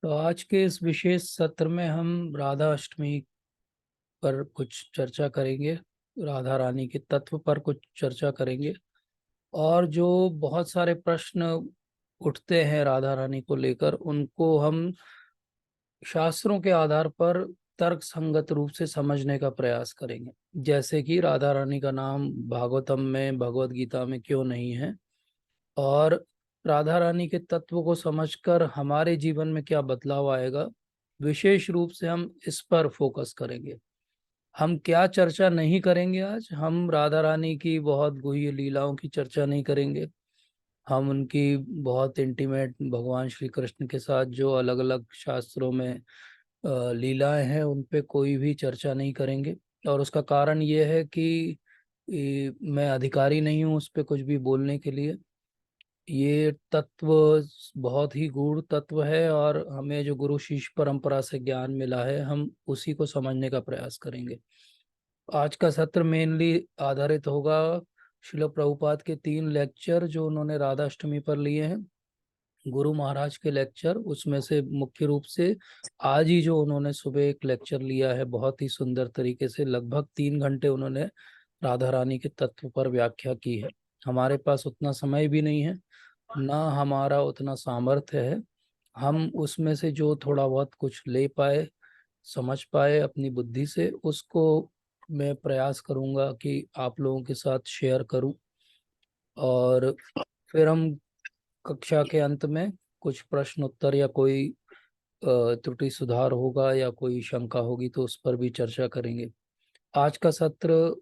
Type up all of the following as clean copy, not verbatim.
तो आज के इस विशेष सत्र में हम राधा अष्टमी पर कुछ चर्चा करेंगे। राधा रानी के तत्व पर कुछ चर्चा करेंगे। और जो बहुत सारे प्रश्न उठते हैं राधा रानी को लेकर, उनको हम शास्त्रों के आधार पर तर्क संगत रूप से समझने का प्रयास करेंगे। जैसे कि राधा रानी का नाम भागवतम में, भगवत गीता में क्यों नहीं है, और राधा रानी के तत्व को समझकर हमारे जीवन में क्या बदलाव आएगा। विशेष रूप से हम इस पर फोकस करेंगे। हम क्या चर्चा नहीं करेंगे आज, हम राधा रानी की बहुत गुह्य लीलाओं की चर्चा नहीं करेंगे। हम उनकी बहुत इंटीमेट भगवान श्री कृष्ण के साथ जो अलग अलग शास्त्रों में लीलाएं हैं, उन पे कोई भी चर्चा नहीं करेंगे। और उसका कारण ये है कि मैं अधिकारी नहीं हूँ उस पे कुछ भी बोलने के लिए। ये तत्व बहुत ही गूढ़ तत्व है, और हमें जो गुरु शिष्य परंपरा से ज्ञान मिला है, हम उसी को समझने का प्रयास करेंगे। आज का सत्र मेनली आधारित होगा शिल प्रभुपाद के 3 लेक्चर जो उन्होंने राधाष्टमी पर लिए हैं, गुरु महाराज के लेक्चर। उसमें से मुख्य रूप से आज ही जो उन्होंने सुबह एक लेक्चर लिया है, बहुत ही सुंदर तरीके से, लगभग 3 घंटे उन्होंने राधा रानी के तत्व पर व्याख्या की है। हमारे पास उतना समय भी नहीं है, ना हमारा उतना सामर्थ्य है। हम उसमें से जो थोड़ा बहुत कुछ ले पाए, समझ पाए अपनी बुद्धि से, उसको मैं प्रयास करूंगा कि आप लोगों के साथ शेयर करूं। और फिर हम कक्षा के अंत में कुछ प्रश्न उत्तर या कोई त्रुटि सुधार होगा या कोई शंका होगी तो उस पर भी चर्चा करेंगे। आज का सत्र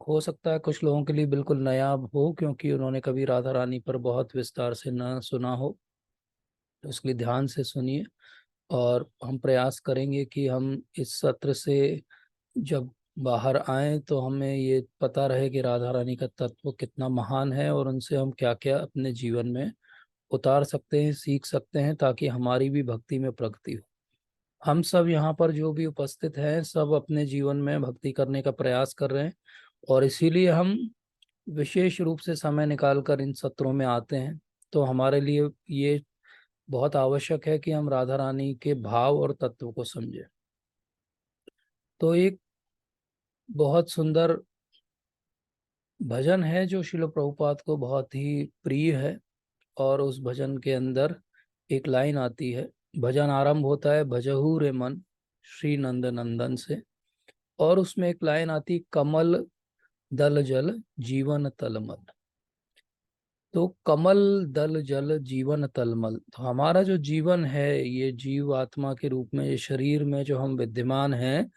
हो सकता है कुछ लोगों के लिए बिल्कुल नया हो, क्योंकि उन्होंने कभी राधा रानी पर बहुत विस्तार से न सुना हो। तो इसलिए ध्यान से सुनिए। और हम प्रयास करेंगे कि हम इस सत्र से जब बाहर आए तो हमें ये पता रहे कि राधा रानी का तत्व कितना महान है, और उनसे हम क्या क्या अपने जीवन में उतार सकते हैं, सीख सकते हैं, ताकि हमारी भी भक्ति में प्रगति हो। हम सब यहाँ पर जो भी उपस्थित हैं, सब अपने जीवन में भक्ति करने का प्रयास कर रहे हैं, और इसीलिए हम विशेष रूप से समय निकालकर इन सत्रों में आते हैं। तो हमारे लिए ये बहुत आवश्यक है कि हम राधा रानी के भाव और तत्व को समझें। तो एक बहुत सुंदर भजन है जो शिल प्रभुपाद को बहुत ही प्रिय है, और उस भजन के अंदर एक लाइन आती है। भजन आरंभ होता है भजहू रे मन श्री नंद नंदन से, और उसमें एक लाइन आती, कमल दल जल जीवन तलमल। तो कमल दल जल जीवन तलमल, तो हमारा जो जीवन है, ये जीव आत्मा के रूप में, ये शरीर में जो हम विद्यमान हैं,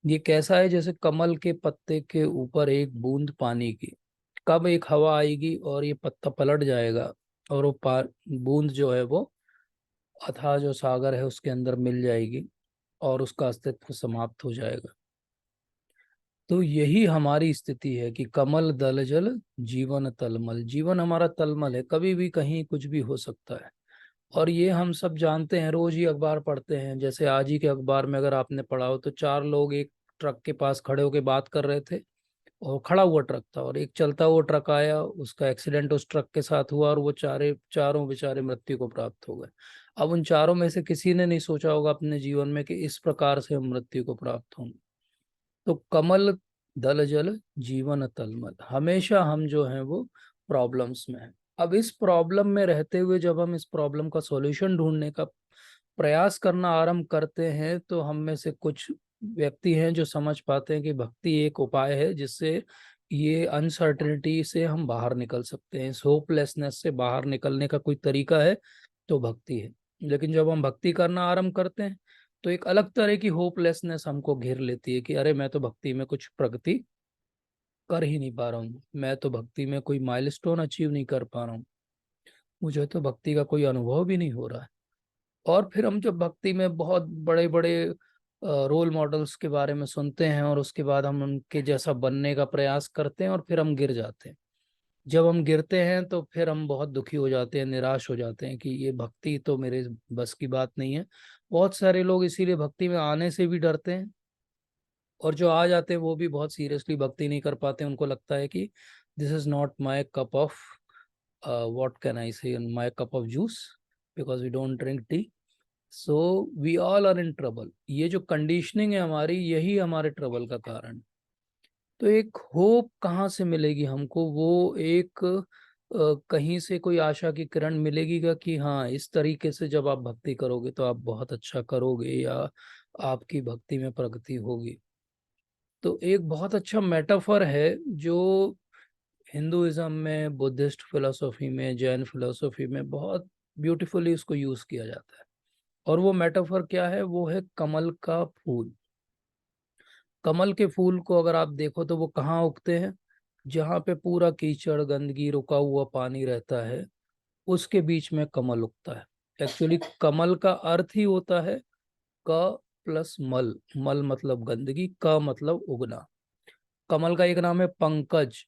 ये कैसा है, जैसे कमल के पत्ते के ऊपर एक बूंद पानी की। कब एक हवा आएगी और ये पत्ता पलट जाएगा, और वो बूंद जो है वो अथाह जो सागर है उसके अंदर मिल जाएगी, और उसका अस्तित्व समाप्त हो जाएगा। तो यही हमारी स्थिति है कि कमल दल जल जीवन तलमल। जीवन हमारा तलमल है, कभी भी कहीं कुछ भी हो सकता है। और ये हम सब जानते हैं, रोज ही अखबार पढ़ते हैं। जैसे आज ही के अखबार में अगर आपने पढ़ा हो, तो 4 लोग एक ट्रक के पास खड़े होकर बात कर रहे थे, और खड़ा हुआ ट्रक था, और एक चलता हुआ ट्रक आया, उसका एक्सीडेंट उस ट्रक के साथ हुआ, और वो चारों बेचारे मृत्यु को प्राप्त हो गए। अब उन चारों में से किसी ने नहीं सोचा होगा अपने जीवन में कि इस प्रकार से हम मृत्यु को प्राप्त होंगे। तो कमल दल जल जीवन तलमल, हमेशा हम जो हैं वो प्रॉब्लम्स में हैं। अब इस प्रॉब्लम में रहते हुए जब हम इस प्रॉब्लम का सॉल्यूशन ढूंढने का प्रयास करना आरंभ करते हैं, तो हम में से कुछ व्यक्ति हैं जो समझ पाते हैं कि भक्ति एक उपाय है जिससे ये अनसर्टेनिटी से हम बाहर निकल सकते हैं, इस होपलेसनेस से बाहर निकलने का कोई तरीका है तो भक्ति है। लेकिन जब हम भक्ति करना आरंभ करते हैं, तो एक अलग तरह की होपलेसनेस हमको घेर लेती है कि अरे मैं तो भक्ति में कुछ प्रगति कर ही नहीं पा रहा हूँ, मैं तो भक्ति में कोई माइलस्टोन अचीव नहीं कर पा रहा हूँ, मुझे तो भक्ति का कोई अनुभव भी नहीं हो रहा है। और फिर हम जब भक्ति में बहुत बड़े बड़े रोल मॉडल्स के बारे में सुनते हैं, और उसके बाद हम उनके जैसा बनने का प्रयास करते हैं, और फिर हम गिर जाते हैं। जब हम गिरते हैं तो फिर हम बहुत दुखी हो जाते हैं, निराश हो जाते हैं कि ये भक्ति तो मेरे बस की बात नहीं है। बहुत सारे लोग इसीलिए भक्ति में आने से भी डरते हैं, और जो आ जाते हैं वो भी बहुत सीरियसली भक्ति नहीं कर पाते। उनको लगता है कि this is not my cup of what can I say, my cup of juice, because we don't drink tea. So we all are in trouble. ये जो कंडीशनिंग है हमारी, यही हमारे ट्रबल का कारण है। तो एक होप कहाँ से मिलेगी हमको? वो एक कहीं से कोई आशा की किरण मिलेगी का कि हाँ, इस तरीके से जब आप भक्ति करोगे तो आप बहुत अच्छा करोगे, या आपकी भक्ति में प्रगति होगी। तो एक बहुत अच्छा मेटाफर है जो हिंदुइज्म में, बुद्धिस्ट फिलोसॉफी में, जैन फिलोसॉफी में बहुत ब्यूटीफुली उसको यूज किया जाता है। और वो मेटाफर क्या है? वो है कमल का फूल। कमल के फूल को अगर आप देखो तो वो कहाँ उगते हैं? जहाँ पे पूरा कीचड़, गंदगी, रुका हुआ पानी रहता है, उसके बीच में कमल उगता है। एक्चुअली कमल का अर्थ ही होता है क प्लस मल। मल मतलब गंदगी, क मतलब उगना। कमल का एक नाम है पंकज।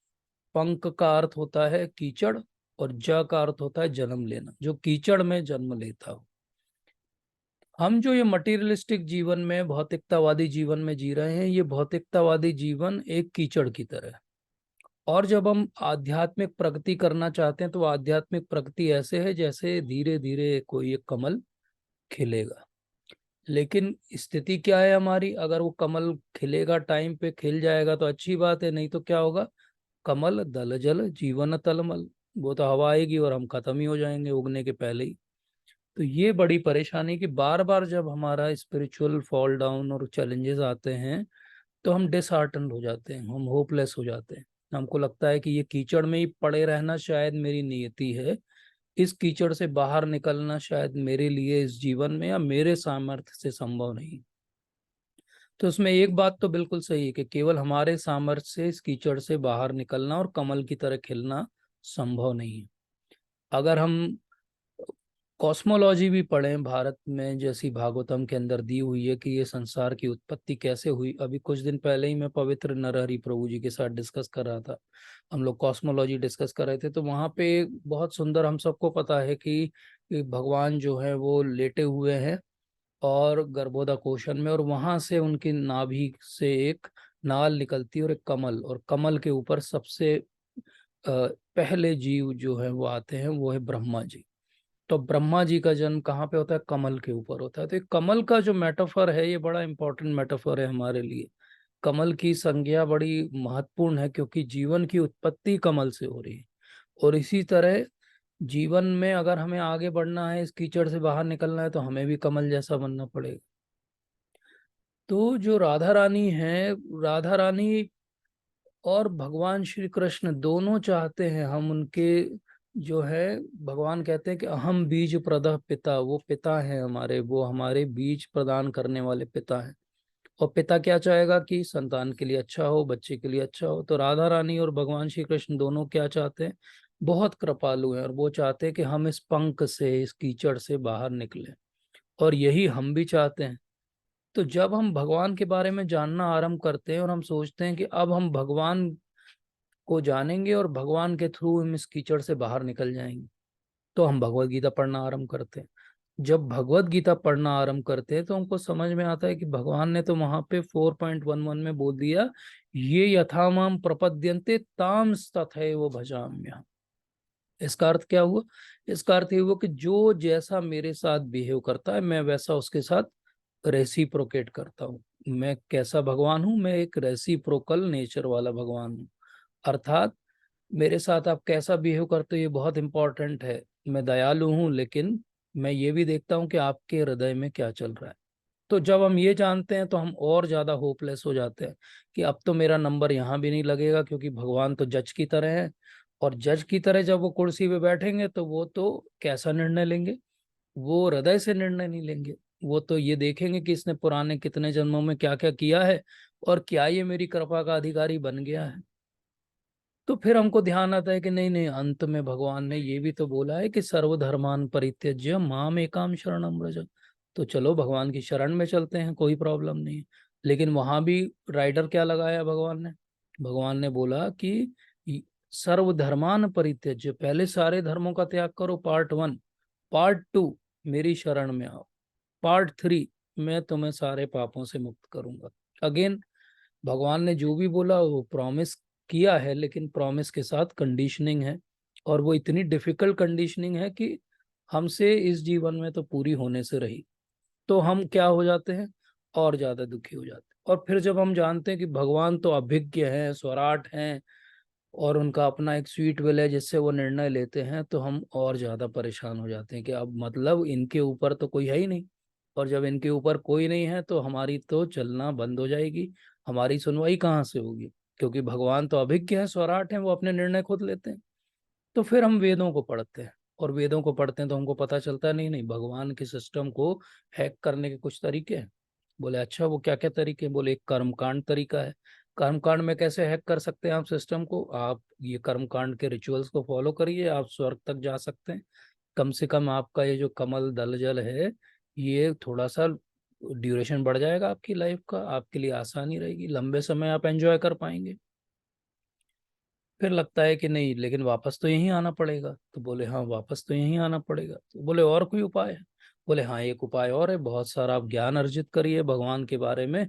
पंक का अर्थ होता है कीचड़, और ज का अर्थ होता है जन्म लेना, जो कीचड़ में जन्म लेता हो। हम जो ये मटेरियलिस्टिक जीवन में, भौतिकतावादी जीवन में जी रहे हैं, ये भौतिकतावादी जीवन एक कीचड़ की तरह है। और जब हम आध्यात्मिक प्रगति करना चाहते हैं तो आध्यात्मिक प्रगति ऐसे है जैसे धीरे धीरे कोई एक कमल खिलेगा। लेकिन स्थिति क्या है हमारी? अगर वो कमल खिलेगा, टाइम पे खिल जाएगा तो अच्छी बात है, नहीं तो क्या होगा? कमल दल जल जीवन तलमल। वो तो हवा आएगी और हम खत्म ही हो जाएंगे उगने के पहले ही। तो ये बड़ी परेशानी कि बार बार जब हमारा स्पिरिचुअल फॉल डाउन और चैलेंजेस आते हैं तो हम डिसहार्टन्ड हो जाते हैं, हम होपलेस हो जाते हैं। हमको लगता है कि ये कीचड़ में ही पड़े रहना शायद मेरी नियति है, इस कीचड़ से बाहर निकलना शायद मेरे लिए इस जीवन में या मेरे सामर्थ्य से संभव नहीं। तो उसमें एक बात तो बिल्कुल सही है कि केवल हमारे सामर्थ्य से इस कीचड़ से बाहर निकलना और कमल की तरह खिलना संभव नहीं है। अगर हम कॉस्मोलॉजी भी पढ़ें भारत में, जैसी भागवतम के अंदर दी हुई है कि ये संसार की उत्पत्ति कैसे हुई। अभी कुछ दिन पहले ही मैं पवित्र नरहरि प्रभु जी के साथ डिस्कस कर रहा था, हम लोग कॉस्मोलॉजी डिस्कस कर रहे थे। तो वहाँ पे बहुत सुंदर, हम सबको पता है कि भगवान जो है वो लेटे हुए हैं और गर्भोदक कोशन में, और वहां से उनकी नाभि से एक नाल निकलती है और एक कमल, और कमल के ऊपर सबसे पहले जीव जो है वो आते हैं, वो है ब्रह्मा जी। तो ब्रह्मा जी का जन्म कहाँ पे होता है? कमल के ऊपर होता है। तो ये कमल का जो मेटाफर है, ये बड़ा इंपॉर्टेंट मेटाफर है हमारे लिए। कमल की संज्ञा बड़ी महत्वपूर्ण है क्योंकि जीवन की उत्पत्ति कमल से हो रही है। और इसी तरह जीवन में अगर हमें आगे बढ़ना है, इस कीचड़ से बाहर निकलना है, तो हमें भी कमल जैसा बनना पड़ेगा। तो जो राधा रानी है, राधा रानी और भगवान श्री कृष्ण दोनों चाहते हैं हम उनके, जो है, भगवान कहते हैं कि अहम बीज प्रदः पिता। वो पिता है हमारे, वो हमारे बीज प्रदान करने वाले पिता हैं। और पिता क्या चाहेगा? कि संतान के लिए अच्छा हो, बच्चे के लिए अच्छा हो। तो राधा रानी और भगवान श्री कृष्ण दोनों क्या चाहते हैं? बहुत कृपालु हैं, और वो चाहते हैं कि हम इस पंख से, इस कीचड़ से बाहर निकलें। और यही हम भी चाहते हैं। तो जब हम भगवान के बारे में जानना आरंभ करते हैं और हम सोचते हैं कि अब हम भगवान को जानेंगे और भगवान के थ्रू हम इस कीचड़ से बाहर निकल जाएंगे, तो हम भगवत गीता पढ़ना आरंभ करते हैं। जब भगवत गीता पढ़ना आरंभ करते हैं तो हमको समझ में आता है कि भगवान ने तो वहां पे 4.11 में बोल दिया, ये यथामाम प्रपद्यन्ते ताम तथैव भजाम्यहम्। इसका अर्थ क्या हुआ? इसका अर्थ ये हुआ कि जो जैसा मेरे साथ बिहेव करता है, मैं वैसा उसके साथ रेसिप्रोकेट करता हूँ। मैं कैसा भगवान हूँ? मैं एक रेसिप्रोकल नेचर वाला भगवान हूँ। अर्थात मेरे साथ आप कैसा बिहेव करते हो ये बहुत इंपॉर्टेंट है। मैं दयालु हूँ, लेकिन मैं ये भी देखता हूँ कि आपके हृदय में क्या चल रहा है। तो जब हम ये जानते हैं तो हम और ज्यादा होपलेस हो जाते हैं कि अब तो मेरा नंबर यहाँ भी नहीं लगेगा, क्योंकि भगवान तो जज की तरह है। और जज की तरह जब वो कुर्सी पे बैठेंगे तो वो तो कैसा निर्णय लेंगे? वो हृदय से निर्णय नहीं लेंगे। वो तो ये देखेंगे कि इसने पुराने कितने जन्मों में क्या क्या किया है, और क्या ये मेरी कृपा का अधिकारी बन गया है। तो फिर हमको ध्यान आता है कि नहीं नहीं, अंत में भगवान ने ये भी तो बोला है कि सर्वधर्मान परित्यज्य माम एकाम शरणम व्रज। तो चलो भगवान की शरण में चलते हैं, कोई प्रॉब्लम नहीं है। लेकिन वहां भी राइडर क्या लगाया भगवान ने? भगवान ने बोला कि सर्वधर्मान परित्यज्य, पहले सारे धर्मों का त्याग करो, पार्ट 1। पार्ट 2, मेरी शरण में आओ। पार्ट 3, मैं तुम्हें सारे पापों से मुक्त करूंगा। अगेन भगवान ने जो भी बोला वो प्रॉमिस किया है, लेकिन प्रॉमिस के साथ कंडीशनिंग है। और वो इतनी डिफिकल्ट कंडीशनिंग है कि हमसे इस जीवन में तो पूरी होने से रही। तो हम क्या हो जाते हैं, और ज्यादा दुखी हो जाते हैं। और फिर जब हम जानते हैं कि भगवान तो अभिज्ञ हैं, स्वराट हैं, और उनका अपना एक स्वीट विल है जिससे वो निर्णय लेते हैं, तो हम और ज्यादा परेशान हो जाते हैं कि अब मतलब इनके ऊपर तो कोई है ही नहीं। और जब इनके ऊपर कोई नहीं है तो हमारी तो चलना बंद हो जाएगी, हमारी सुनवाई कहाँ से होगी, क्योंकि भगवान तो अभिज्ञ है, स्वराट है, वो अपने निर्णय खुद लेते हैं। तो फिर हम वेदों को पढ़ते हैं, और वेदों को पढ़ते हैं तो हमको पता चलता है, नहीं नहीं, भगवान के सिस्टम को हैक करने के कुछ तरीके हैं। बोले अच्छा, वो क्या क्या तरीके हैं? बोले एक कर्मकांड तरीका है। कर्मकांड में कैसे हैक कर सकते हैं आप सिस्टम को? आप ये कर्मकांड के रिचुअल्स को फॉलो करिए, आप स्वर्ग तक जा सकते हैं। कम से कम आपका ये जो कमल दल जल है, ये थोड़ा सा ड्यूरेशन बढ़ जाएगा आपकी लाइफ का, आपके लिए आसानी रहेगी, लंबे समय आप एंजॉय कर पाएंगे। फिर लगता है कि नहीं, लेकिन वापस तो यहीं आना पड़ेगा। तो बोले हाँ, वापस तो यहीं आना पड़ेगा। तो बोले और कोई उपाय है? बोले हाँ, एक उपाय और है, बहुत सारा आप ज्ञान अर्जित करिए भगवान के बारे में,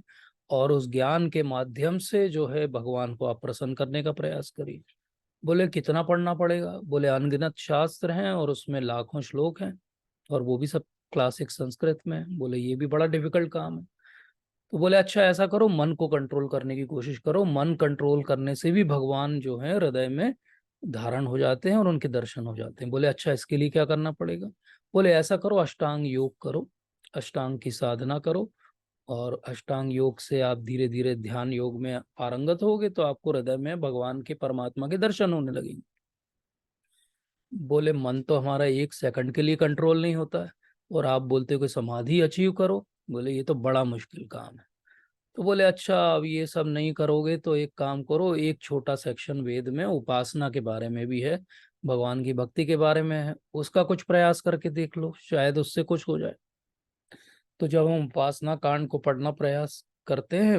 और उस ज्ञान के माध्यम से जो है भगवान को आप प्रसन्न करने का प्रयास करिए। बोले कितना पढ़ना पड़ेगा? बोले अनगिनत शास्त्र हैं और उसमें लाखों श्लोक हैं, और वो भी सब क्लासिक संस्कृत में है। बोले ये भी बड़ा डिफिकल्ट काम है। तो बोले अच्छा, ऐसा करो, मन को कंट्रोल करने की कोशिश करो, मन कंट्रोल करने से भी भगवान जो है हृदय में धारण हो जाते हैं और उनके दर्शन हो जाते हैं। बोले अच्छा, इसके लिए क्या करना पड़ेगा? बोले ऐसा करो, अष्टांग योग करो, अष्टांग की साधना करो, और अष्टांग योग से आप धीरे धीरे ध्यान योग में पारंगत होगे तो आपको हृदय में भगवान के, परमात्मा के दर्शन होने लगेंगे। बोले मन तो हमारा एक सेकंड के लिए कंट्रोल नहीं होता है, और आप बोलते हो कि समाधि अचीव करो। बोले ये तो बड़ा मुश्किल काम है। तो बोले अच्छा, अब ये सब नहीं करोगे तो एक काम करो, एक छोटा सेक्शन वेद में उपासना के बारे में भी है, भगवान की भक्ति के बारे में है, उसका कुछ प्रयास करके देख लो, शायद उससे कुछ हो जाए। तो जब हम उपासना कांड को पढ़ना प्रयास करते हैं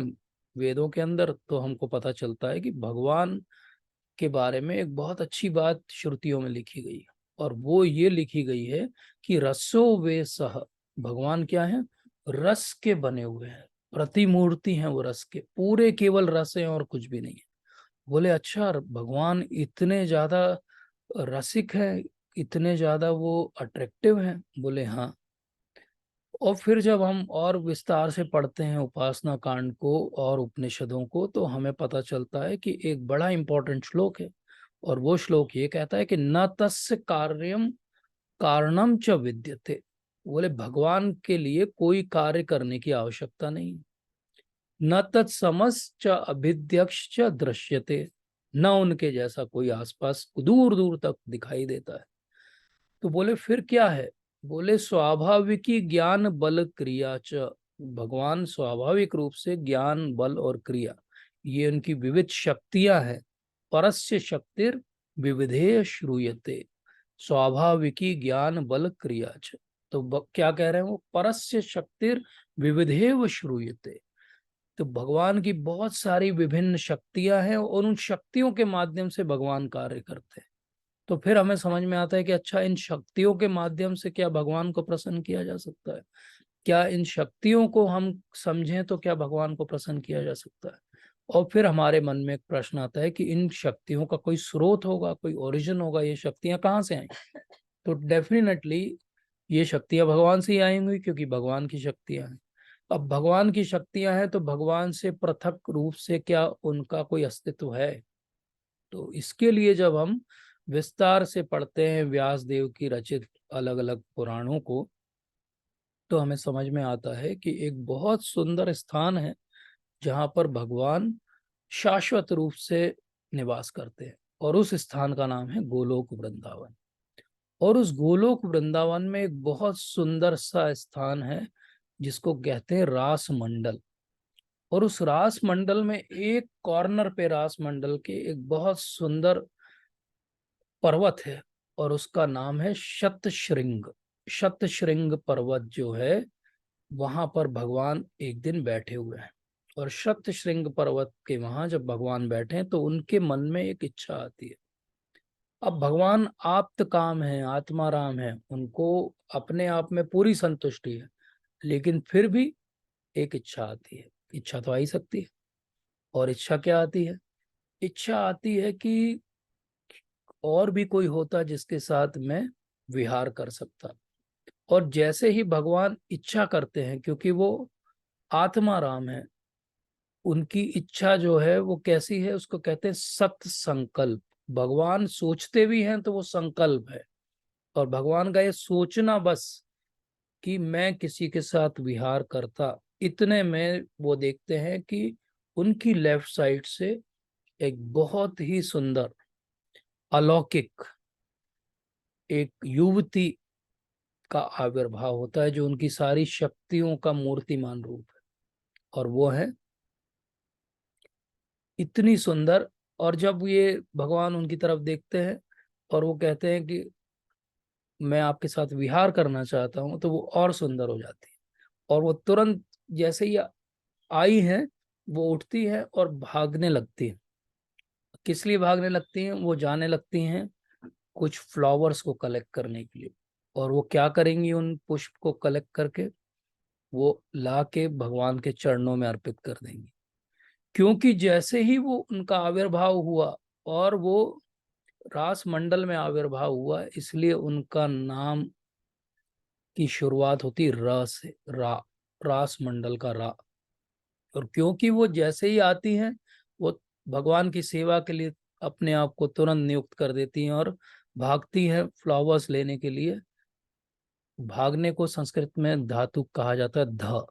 वेदों के अंदर, तो हमको पता चलता है कि भगवान के बारे में एक बहुत अच्छी बात श्रुतियों में लिखी गई है। और वो ये लिखी गई है कि रसो वे सह, भगवान क्या है? रस के बने हुए हैं, प्रतिमूर्ति हैं वो रस के, पूरे केवल रस हैं और कुछ भी नहीं है। बोले अच्छा, भगवान इतने ज्यादा रसिक है, इतने ज्यादा वो अट्रैक्टिव हैं? बोले हाँ। और फिर जब हम और विस्तार से पढ़ते हैं उपासना कांड को और उपनिषदों को, तो हमें पता चलता है कि एक बड़ा इंपॉर्टेंट श्लोक है, और वो श्लोक ये कहता है कि न तस्य कार्यम कारणम च विद्यते। बोले भगवान के लिए कोई कार्य करने की आवश्यकता नहीं, न तत्समस च अभिध्यक्ष च दृश्यते, न उनके जैसा कोई आसपास दूर दूर तक दिखाई देता है। तो बोले फिर क्या है? बोले स्वाभाविकी ज्ञान बल क्रिया च, भगवान स्वाभाविक रूप से ज्ञान बल और क्रिया, ये उनकी विविध शक्तियां हैं। परस्य शक्तिर विविधेय श्रूयते, स्वाभाविकी ज्ञान बल क्रिया च। तो क्या कह रहे हैं वो? परस्य शक्तिर विविधेव श्रूयते। तो भगवान की बहुत सारी विभिन्न शक्तियां हैं, और उन शक्तियों के माध्यम से भगवान कार्य करते हैं। तो फिर हमें समझ में आता है कि अच्छा, इन शक्तियों के माध्यम से क्या भगवान को प्रसन्न किया जा सकता है? क्या इन शक्तियों को हम समझें तो क्या भगवान को प्रसन्न किया जा सकता है? और फिर हमारे मन में एक प्रश्न आता है कि इन शक्तियों का कोई स्रोत होगा, कोई ओरिजिन होगा, ये शक्तियां कहाँ से आई? तो डेफिनेटली ये शक्तियां भगवान से ही आएंगी, क्योंकि भगवान की शक्तियां हैं। अब भगवान की शक्तियां हैं तो भगवान से पृथक रूप से क्या उनका कोई अस्तित्व है? तो इसके लिए जब हम विस्तार से पढ़ते हैं व्यास देव की रचित अलग अलग पुराणों को, तो हमें समझ में आता है कि एक बहुत सुंदर स्थान है जहाँ पर भगवान शाश्वत रूप से निवास करते हैं, और उस स्थान का नाम है गोलोक वृंदावन। और उस गोलोक वृंदावन में एक बहुत सुंदर सा स्थान है जिसको कहते हैं रास मंडल। और उस रास मंडल में एक कॉर्नर पे रास मंडल के एक बहुत सुंदर पर्वत है, और उसका नाम है शतशृंग। शतशृंग पर्वत जो है, वहां पर भगवान एक दिन बैठे हुए हैं। और शतशृंग पर्वत के वहां जब भगवान बैठे हैं तो उनके मन में एक इच्छा आती है। अब भगवान आप्त काम है, आत्माराम है, उनको अपने आप में पूरी संतुष्टि है, लेकिन फिर भी एक इच्छा आती है। इच्छा तो आ ही सकती है। और इच्छा क्या आती है? इच्छा आती है कि और भी कोई होता जिसके साथ मैं विहार कर सकता, और जैसे ही भगवान इच्छा करते हैं, क्योंकि वो आत्मा राम है, उनकी इच्छा जो है वो कैसी है, उसको कहते हैं सत संकल्प। भगवान सोचते भी हैं तो वो संकल्प है, और भगवान का ये सोचना बस कि मैं किसी के साथ विहार करता, इतने में वो देखते हैं कि उनकी लेफ्ट साइड से एक बहुत ही सुंदर अलौकिक एक युवती का आविर्भाव होता है, जो उनकी सारी शक्तियों का मूर्तिमान रूप है, और वो है इतनी सुंदर। और जब ये भगवान उनकी तरफ देखते हैं और वो कहते हैं कि मैं आपके साथ विहार करना चाहता हूं, तो वो और सुंदर हो जाती है। और वो तुरंत जैसे ही आई है, वो उठती है और भागने लगती है। किस लिए भागने लगती हैं? वो जाने लगती हैं कुछ फ्लावर्स को कलेक्ट करने के लिए। और वो क्या करेंगी उन पुष्प को कलेक्ट करके? वो ला के भगवान के चरणों में अर्पित कर देंगी। क्योंकि जैसे ही वो उनका आविर्भाव हुआ और वो रास मंडल में आविर्भाव हुआ, इसलिए उनका नाम की शुरुआत होती र से, रा, रास मंडल का रा। और क्योंकि वो जैसे ही आती हैं, वो भगवान की सेवा के लिए अपने आप को तुरंत नियुक्त कर देती हैं और भागती हैं फ्लावर्स लेने के लिए। भागने को संस्कृत में धातु कहा जाता है ध,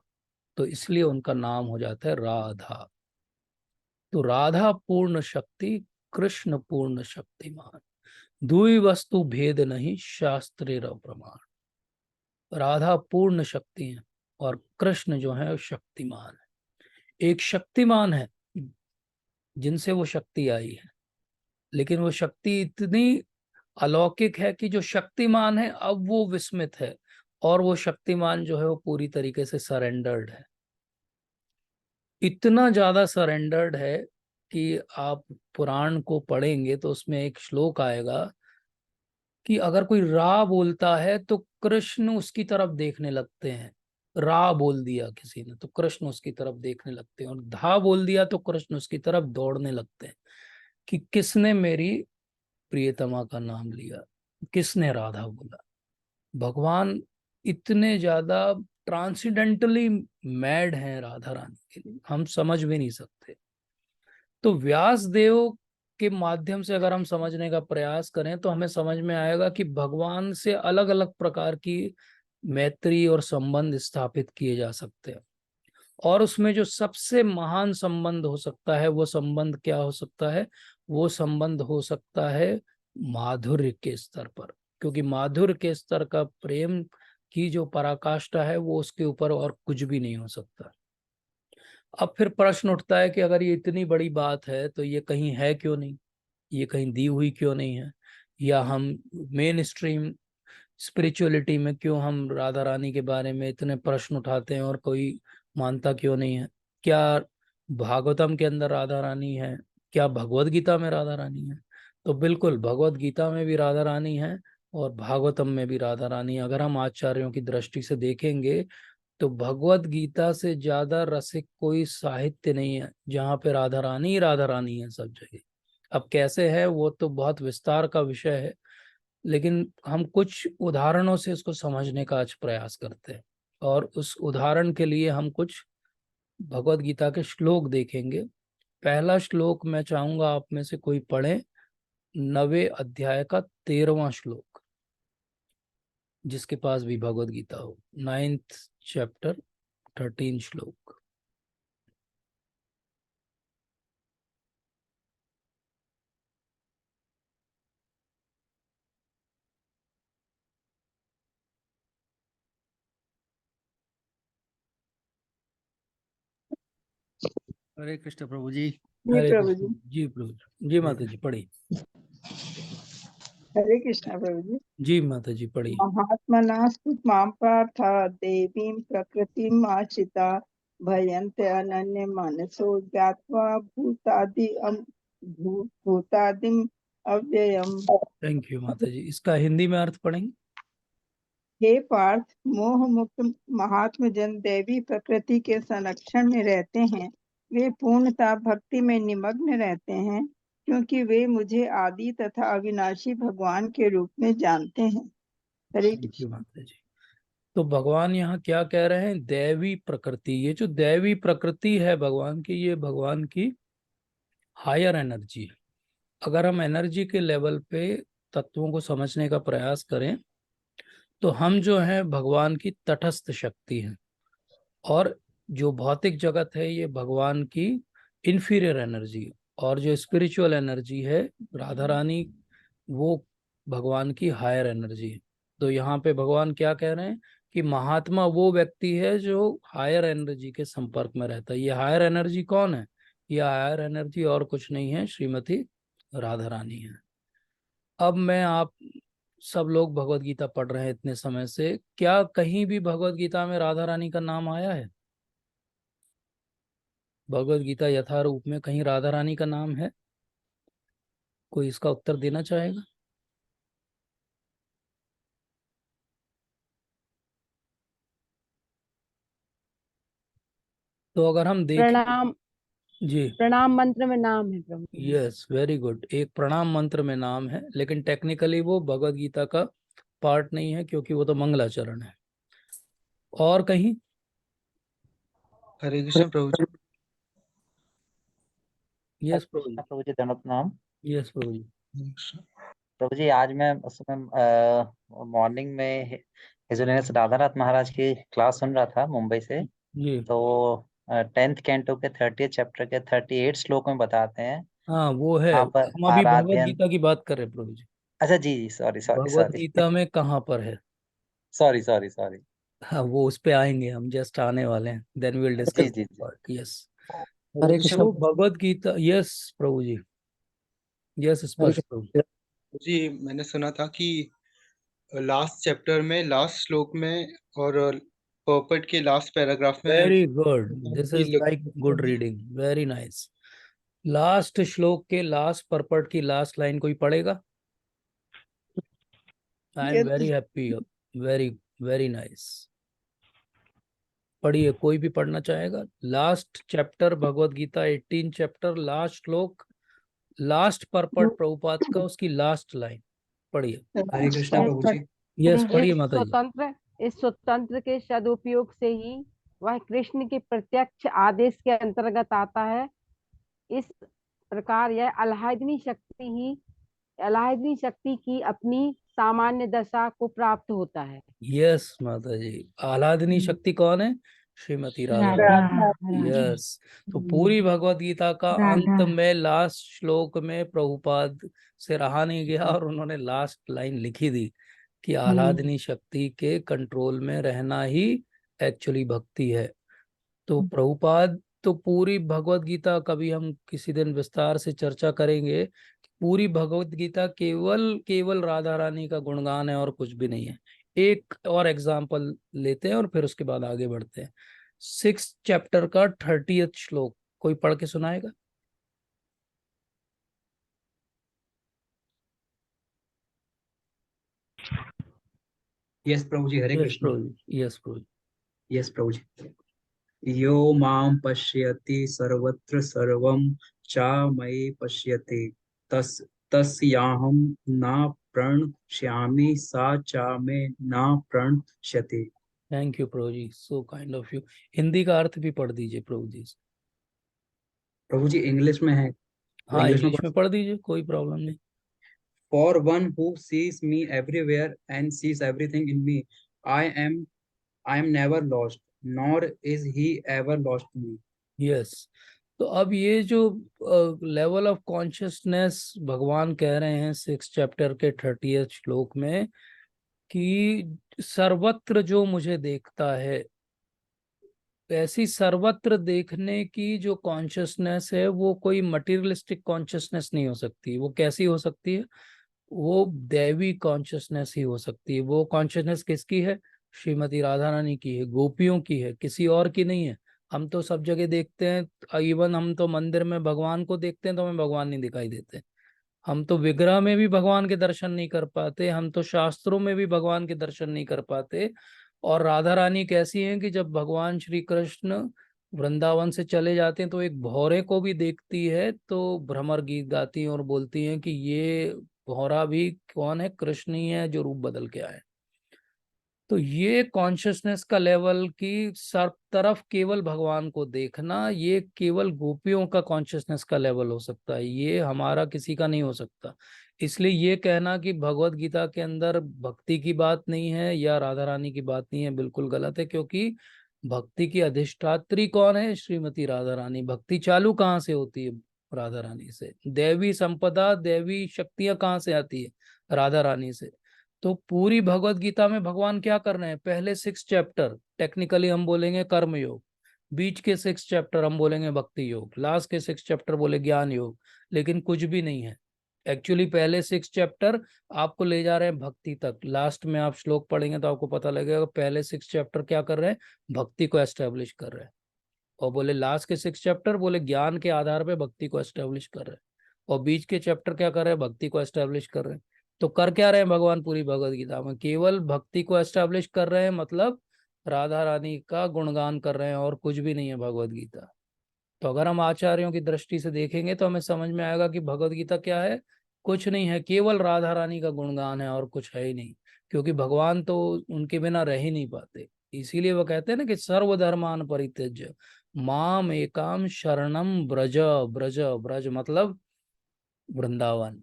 तो इसलिए उनका नाम हो जाता है राधा। तो राधा पूर्ण शक्ति, कृष्ण पूर्ण शक्तिमान, दुई वस्तु भेद नहीं शास्त्रे प्रमाण। राधा पूर्ण शक्ति है और कृष्ण जो है शक्तिमान है। एक शक्तिमान है जिनसे वो शक्ति आई है, लेकिन वो शक्ति इतनी अलौकिक है कि जो शक्तिमान है अब वो विस्मित है, और वो शक्तिमान जो है वो पूरी तरीके से सरेंडर्ड है। इतना ज्यादा सरेंडर्ड है कि आप पुराण को पढ़ेंगे तो उसमें एक श्लोक आएगा कि अगर कोई रा बोलता है तो कृष्ण उसकी तरफ देखने लगते हैं। रा बोल दिया किसी ने तो कृष्ण उसकी तरफ देखने लगते हैं, और धा बोल दिया तो कृष्ण उसकी तरफ दौड़ने लगते हैं कि किसने मेरी प्रियतमा का नाम लिया, किसने राधा बोला। भगवान इतने ज्यादा ट्रांसीडेंटली मैड हैं राधा रानी के लिए, हम समझ भी नहीं सकते। तो व्यास देव के माध्यम से अगर हम समझने का प्रयास करें तो हमें समझ में आएगा कि भगवान से अलग अलग प्रकार की मैत्री और संबंध स्थापित किए जा सकते हैं। और उसमें जो सबसे महान संबंध हो सकता है, वो संबंध क्या हो सकता है? वो संबंध हो सकता है माधुर्य के स्तर पर, क्योंकि माधुर्य के स्तर का प्रेम की जो पराकाष्ठा है वो उसके ऊपर और कुछ भी नहीं हो सकता। अब फिर प्रश्न उठता है कि अगर ये इतनी बड़ी बात है तो ये कहीं है क्यों नहीं, ये कहीं दी हुई क्यों नहीं है, या हम मेन स्ट्रीम स्पिरिचुअलिटी में क्यों हम राधा रानी के बारे में इतने प्रश्न उठाते हैं और कोई मानता क्यों नहीं है? क्या भागवतम के अंदर राधा रानी है? क्या भगवत गीता में राधा रानी है? तो बिल्कुल भगवत गीता में भी राधा रानी है और भागवतम में भी राधा रानी है। अगर हम आचार्यों की दृष्टि से देखेंगे तो भगवत गीता से ज्यादा रसिक कोई साहित्य नहीं है जहाँ पे राधा रानी है सब जगह। अब कैसे है वो तो बहुत विस्तार का विषय है, लेकिन हम कुछ उदाहरणों से इसको समझने का आज प्रयास करते हैं। और उस उदाहरण के लिए हम कुछ भगवत गीता के श्लोक देखेंगे। पहला श्लोक मैं चाहूंगा आप में से कोई पढ़े, 9वें अध्याय का 13वां श्लोक, जिसके पास भी भगवत गीता हो। 9th चैप्टर 13 श्लोक। हरे कृष्ण प्रभु जी। जी हरे प्रभु कृष्ण जी। जी प्रभु जी। जी माता जी पढ़ी। हरे कृष्णा प्रभु जी। जी माता जी पढ़ी। महात्मनास्तु मां पार्थ देवीं प्रकृतिम् आश्रिता भयन्ते अनन्य मनसो ज्ञात्वा भूतादिम् अव्ययम्। थैंक यू माता जी। इसका हिंदी में अर्थ पढ़ेंगे? हे पार्थ, मोह मुक्त महात्म जन दैवी प्रकृति के संरक्षण में रहते हैं। वे पूर्णतः भक्ति में निमग्न रहते हैं, क्योंकि वे मुझे आदि तथा अविनाशी भगवान के रूप में जानते हैं। हरे थैंक यू कृष्ण। माता जी। तो भगवान यहाँ क्या कह रहे हैं, दैवी प्रकृति, ये जो दैवी प्रकृति है भगवान की, ये भगवान की हायर एनर्जी है। अगर हम एनर्जी के लेवल पे तत्वों को समझने का प्रयास करें तो हम जो है भगवान की तटस्थ शक्ति हैं, और जो भौतिक जगत है ये भगवान की इंफीरियर एनर्जी, और जो स्पिरिचुअल एनर्जी है राधा रानी, वो भगवान की हायर एनर्जी है। तो यहाँ पे भगवान क्या कह रहे हैं कि महात्मा वो व्यक्ति है जो हायर एनर्जी के संपर्क में रहता है। ये हायर एनर्जी कौन है, ये हायर एनर्जी और कुछ नहीं है, श्रीमती राधा रानी है। अब मैं आप सब लोग भगवत गीता पढ़ रहे हैं इतने समय से, क्या कहीं भी भगवत गीता में राधा रानी का नाम आया है? भगवत गीता यथारूप में कहीं राधा रानी का नाम है? कोई इसका उत्तर देना चाहेगा? तो अगर हम देखें, प्रणाम, जी, प्रणाम मंत्र में नाम है प्रभु जी। यस, वेरी गुड, एक प्रणाम मंत्र में नाम है, लेकिन टेक्निकली वो भगवत गीता का पार्ट नहीं है क्योंकि वो तो मंगलाचरण है। और कहीं? हरे कृष्ण प्रभु जी। यस प्रभु जी। प्रभु जी दंडवत नाम। यस प्रभु जी। प्रभु जी आज मैं मॉर्निंग में हिजोलेनस राधानाथ महाराज की क्लास सुन रहा था मुंबई से। जी, तो 10th कैंटो के 30th चैप्टर के 38 श्लोक में बताते हैं हाँ वो है, आप हम अभी भगवत आराध्यन। गीता की बात कर रहे हैं प्रभु जी। अच्छा जी जी, सॉरी सॉरी भगवत सॉरी गीता में कहाँ पर है? Sorry sorry sorry. हाँ वो उस पे आएंगे, हम जस्ट आने वाले हैं, देन विल जी डिस्कस जी जी। पार्ट। यस। हरे कृष्ण तो भगवत गीता, यस प्रभु जी, यस हरे स्पष्ट प्रभु। कृष्ण जी। मैंने सुना था कि लास्ट चैप्टर में लास्ट श्लोक में और पर्पट के लास्ट पैराग्राफ में वेरी गुड, दिस की is like good reading, very nice. Last श्लोक के लास्ट परपट की लास्ट लाइन कोई पढ़ेगा? I am very happy, very very nice. पढ़िए, कोई भी पढ़ना चाहेगा। Last chapter Bhagavad Gita 18 chapter, last श्लोक, लास्ट परपट प्रभुपाद का, उसकी लास्ट लाइन पढ़िए। हरे कृष्ण प्रभु जी। यस, पढ़िए इस माता जी। स्वतंत्र इस स्वतंत्र के सदुपयोग से ही वह कृष्ण के प्रत्यक्ष आदेश के अंतर्गत आता है। इस प्रकार यह अलाहादनी शक्ति की अपनी सामान्य दशा को प्राप्त होता है। यस माता जी, आह्लादनी शक्ति कौन है? श्रीमती राधा राधा रानी। यस। तो पूरी भगवत गीता का अंत में लास्ट श्लोक में प्रभुपाद से रहा नहीं गया और उन्होंने लास्ट लाइन लिखी दी कि आह्लादनी शक्ति के कंट्रोल में रहना ही एक्चुअली भक्ति है। तो प्रभुपाद, तो पूरी भगवत गीता, कभी हम किसी दिन विस्तार से चर्चा करेंगे, पूरी भगवत गीता केवल केवल राधा रानी का गुणगान है और कुछ भी नहीं है। एक और एग्जाम्पल लेते हैं और फिर उसके बाद आगे बढ़ते हैं। 6 चैप्टर का 30th श्लोक कोई पढ़ के सुनाएगा? यस प्रभु जी। हरे यस कृष्ण। प्रभु जी, यस प्रभु जी। यस प्रभु जी। यो माम पश्यति सर्वत्र सर्वं च मयि पश्यति तस् तस्याहं न प्रणश्यामि सा च मे न प्रणश्यति। थैंक यू प्रभु जी, so kind of you. Hindi का अर्थ भी पढ़ दीजिए प्रभु जी। प्रभु जी इंग्लिश में है तो हाँ, इंग्लिश में इंग्लिश में पढ़ दीजिए, कोई प्रॉब्लम नहीं। For one who sees me everywhere and sees everything in me, I am I am never lost, nor is he ever lost me. Yes. तो अब ये जो लेवल ऑफ कॉन्शियसनेस भगवान कह रहे हैं 6 चैप्टर के 30th श्लोक में, कि सर्वत्र जो मुझे देखता है, ऐसी सर्वत्र देखने की जो कॉन्शियसनेस है वो कोई मटेरियलिस्टिक कॉन्शियसनेस नहीं हो सकती। वो कैसी हो सकती है? वो दैवी कॉन्शियसनेस ही हो सकती है। वो कॉन्शियसनेस किसकी है? श्रीमती राधा रानी की है, गोपियों की है, किसी और की नहीं है। हम तो सब जगह देखते हैं, इवन हम तो मंदिर में भगवान को देखते हैं तो हमें भगवान नहीं दिखाई देते। हम तो विग्रह में भी भगवान के दर्शन नहीं कर पाते, हम तो शास्त्रों में भी भगवान के दर्शन नहीं कर पाते। और राधा रानी कैसी हैं कि जब भगवान श्री कृष्ण वृंदावन से चले जाते हैं तो एक भौरे को भी देखती है तो भ्रमर गीत गाती हैं और बोलती हैं कि ये भौरा भी कौन है? कृष्ण ही है जो रूप बदल के आए। तो ये कॉन्शियसनेस का लेवल की सर्व तरफ केवल भगवान को देखना, ये केवल गोपियों का कॉन्शियसनेस का लेवल हो सकता है, ये हमारा किसी का नहीं हो सकता। इसलिए ये कहना कि भगवत गीता के अंदर भक्ति की बात नहीं है या राधा रानी की बात नहीं है, बिल्कुल गलत है। क्योंकि भक्ति की अधिष्ठात्री कौन है? श्रीमती राधा रानी। भक्ति चालू कहाँ से होती है? राधा रानी से। दैवी संपदा, दैवी शक्तियां कहाँ से आती है? राधा रानी से। तो पूरी भगवत गीता में भगवान क्या कर रहे हैं? पहले 6 चैप्टर टेक्निकली हम बोलेंगे कर्म योग, बीच के 6 चैप्टर हम बोलेंगे भक्ति योग, लास्ट के 6 चैप्टर बोले ज्ञान योग, लेकिन कुछ भी नहीं है। एक्चुअली पहले 6 चैप्टर आपको ले जा रहे हैं भक्ति तक। लास्ट में आप श्लोक पढ़ेंगे तो आपको पता लगेगा पहले 6 चैप्टर क्या कर रहे हैं? भक्ति को एस्टेब्लिश कर रहे हैं। और बोले लास्ट के 6 चैप्टर बोले ज्ञान के आधार पे भक्ति को एस्टेब्लिश कर रहे हैं। और बीच के चैप्टर क्या कर रहे हैं? भक्ति को एस्टेब्लिश कर रहे हैं। तो कर क्या रहे हैं भगवान पूरी भगवत गीता में? केवल भक्ति को एस्टेब्लिश कर रहे हैं, मतलब राधा रानी का गुणगान कर रहे हैं, और कुछ भी नहीं है भगवत गीता। तो अगर हम आचार्यों की दृष्टि से देखेंगे तो हमें समझ में आएगा कि भगवत गीता क्या है? कुछ नहीं है, केवल राधा रानी का गुणगान है और कुछ है ही नहीं। क्योंकि भगवान तो उनके बिना रह ही नहीं पाते। इसीलिए वो कहते हैं ना कि सर्वधर्मान परित्यज्य माम एकाम शरणम ब्रज। ब्रज, ब्रज मतलब वृंदावन।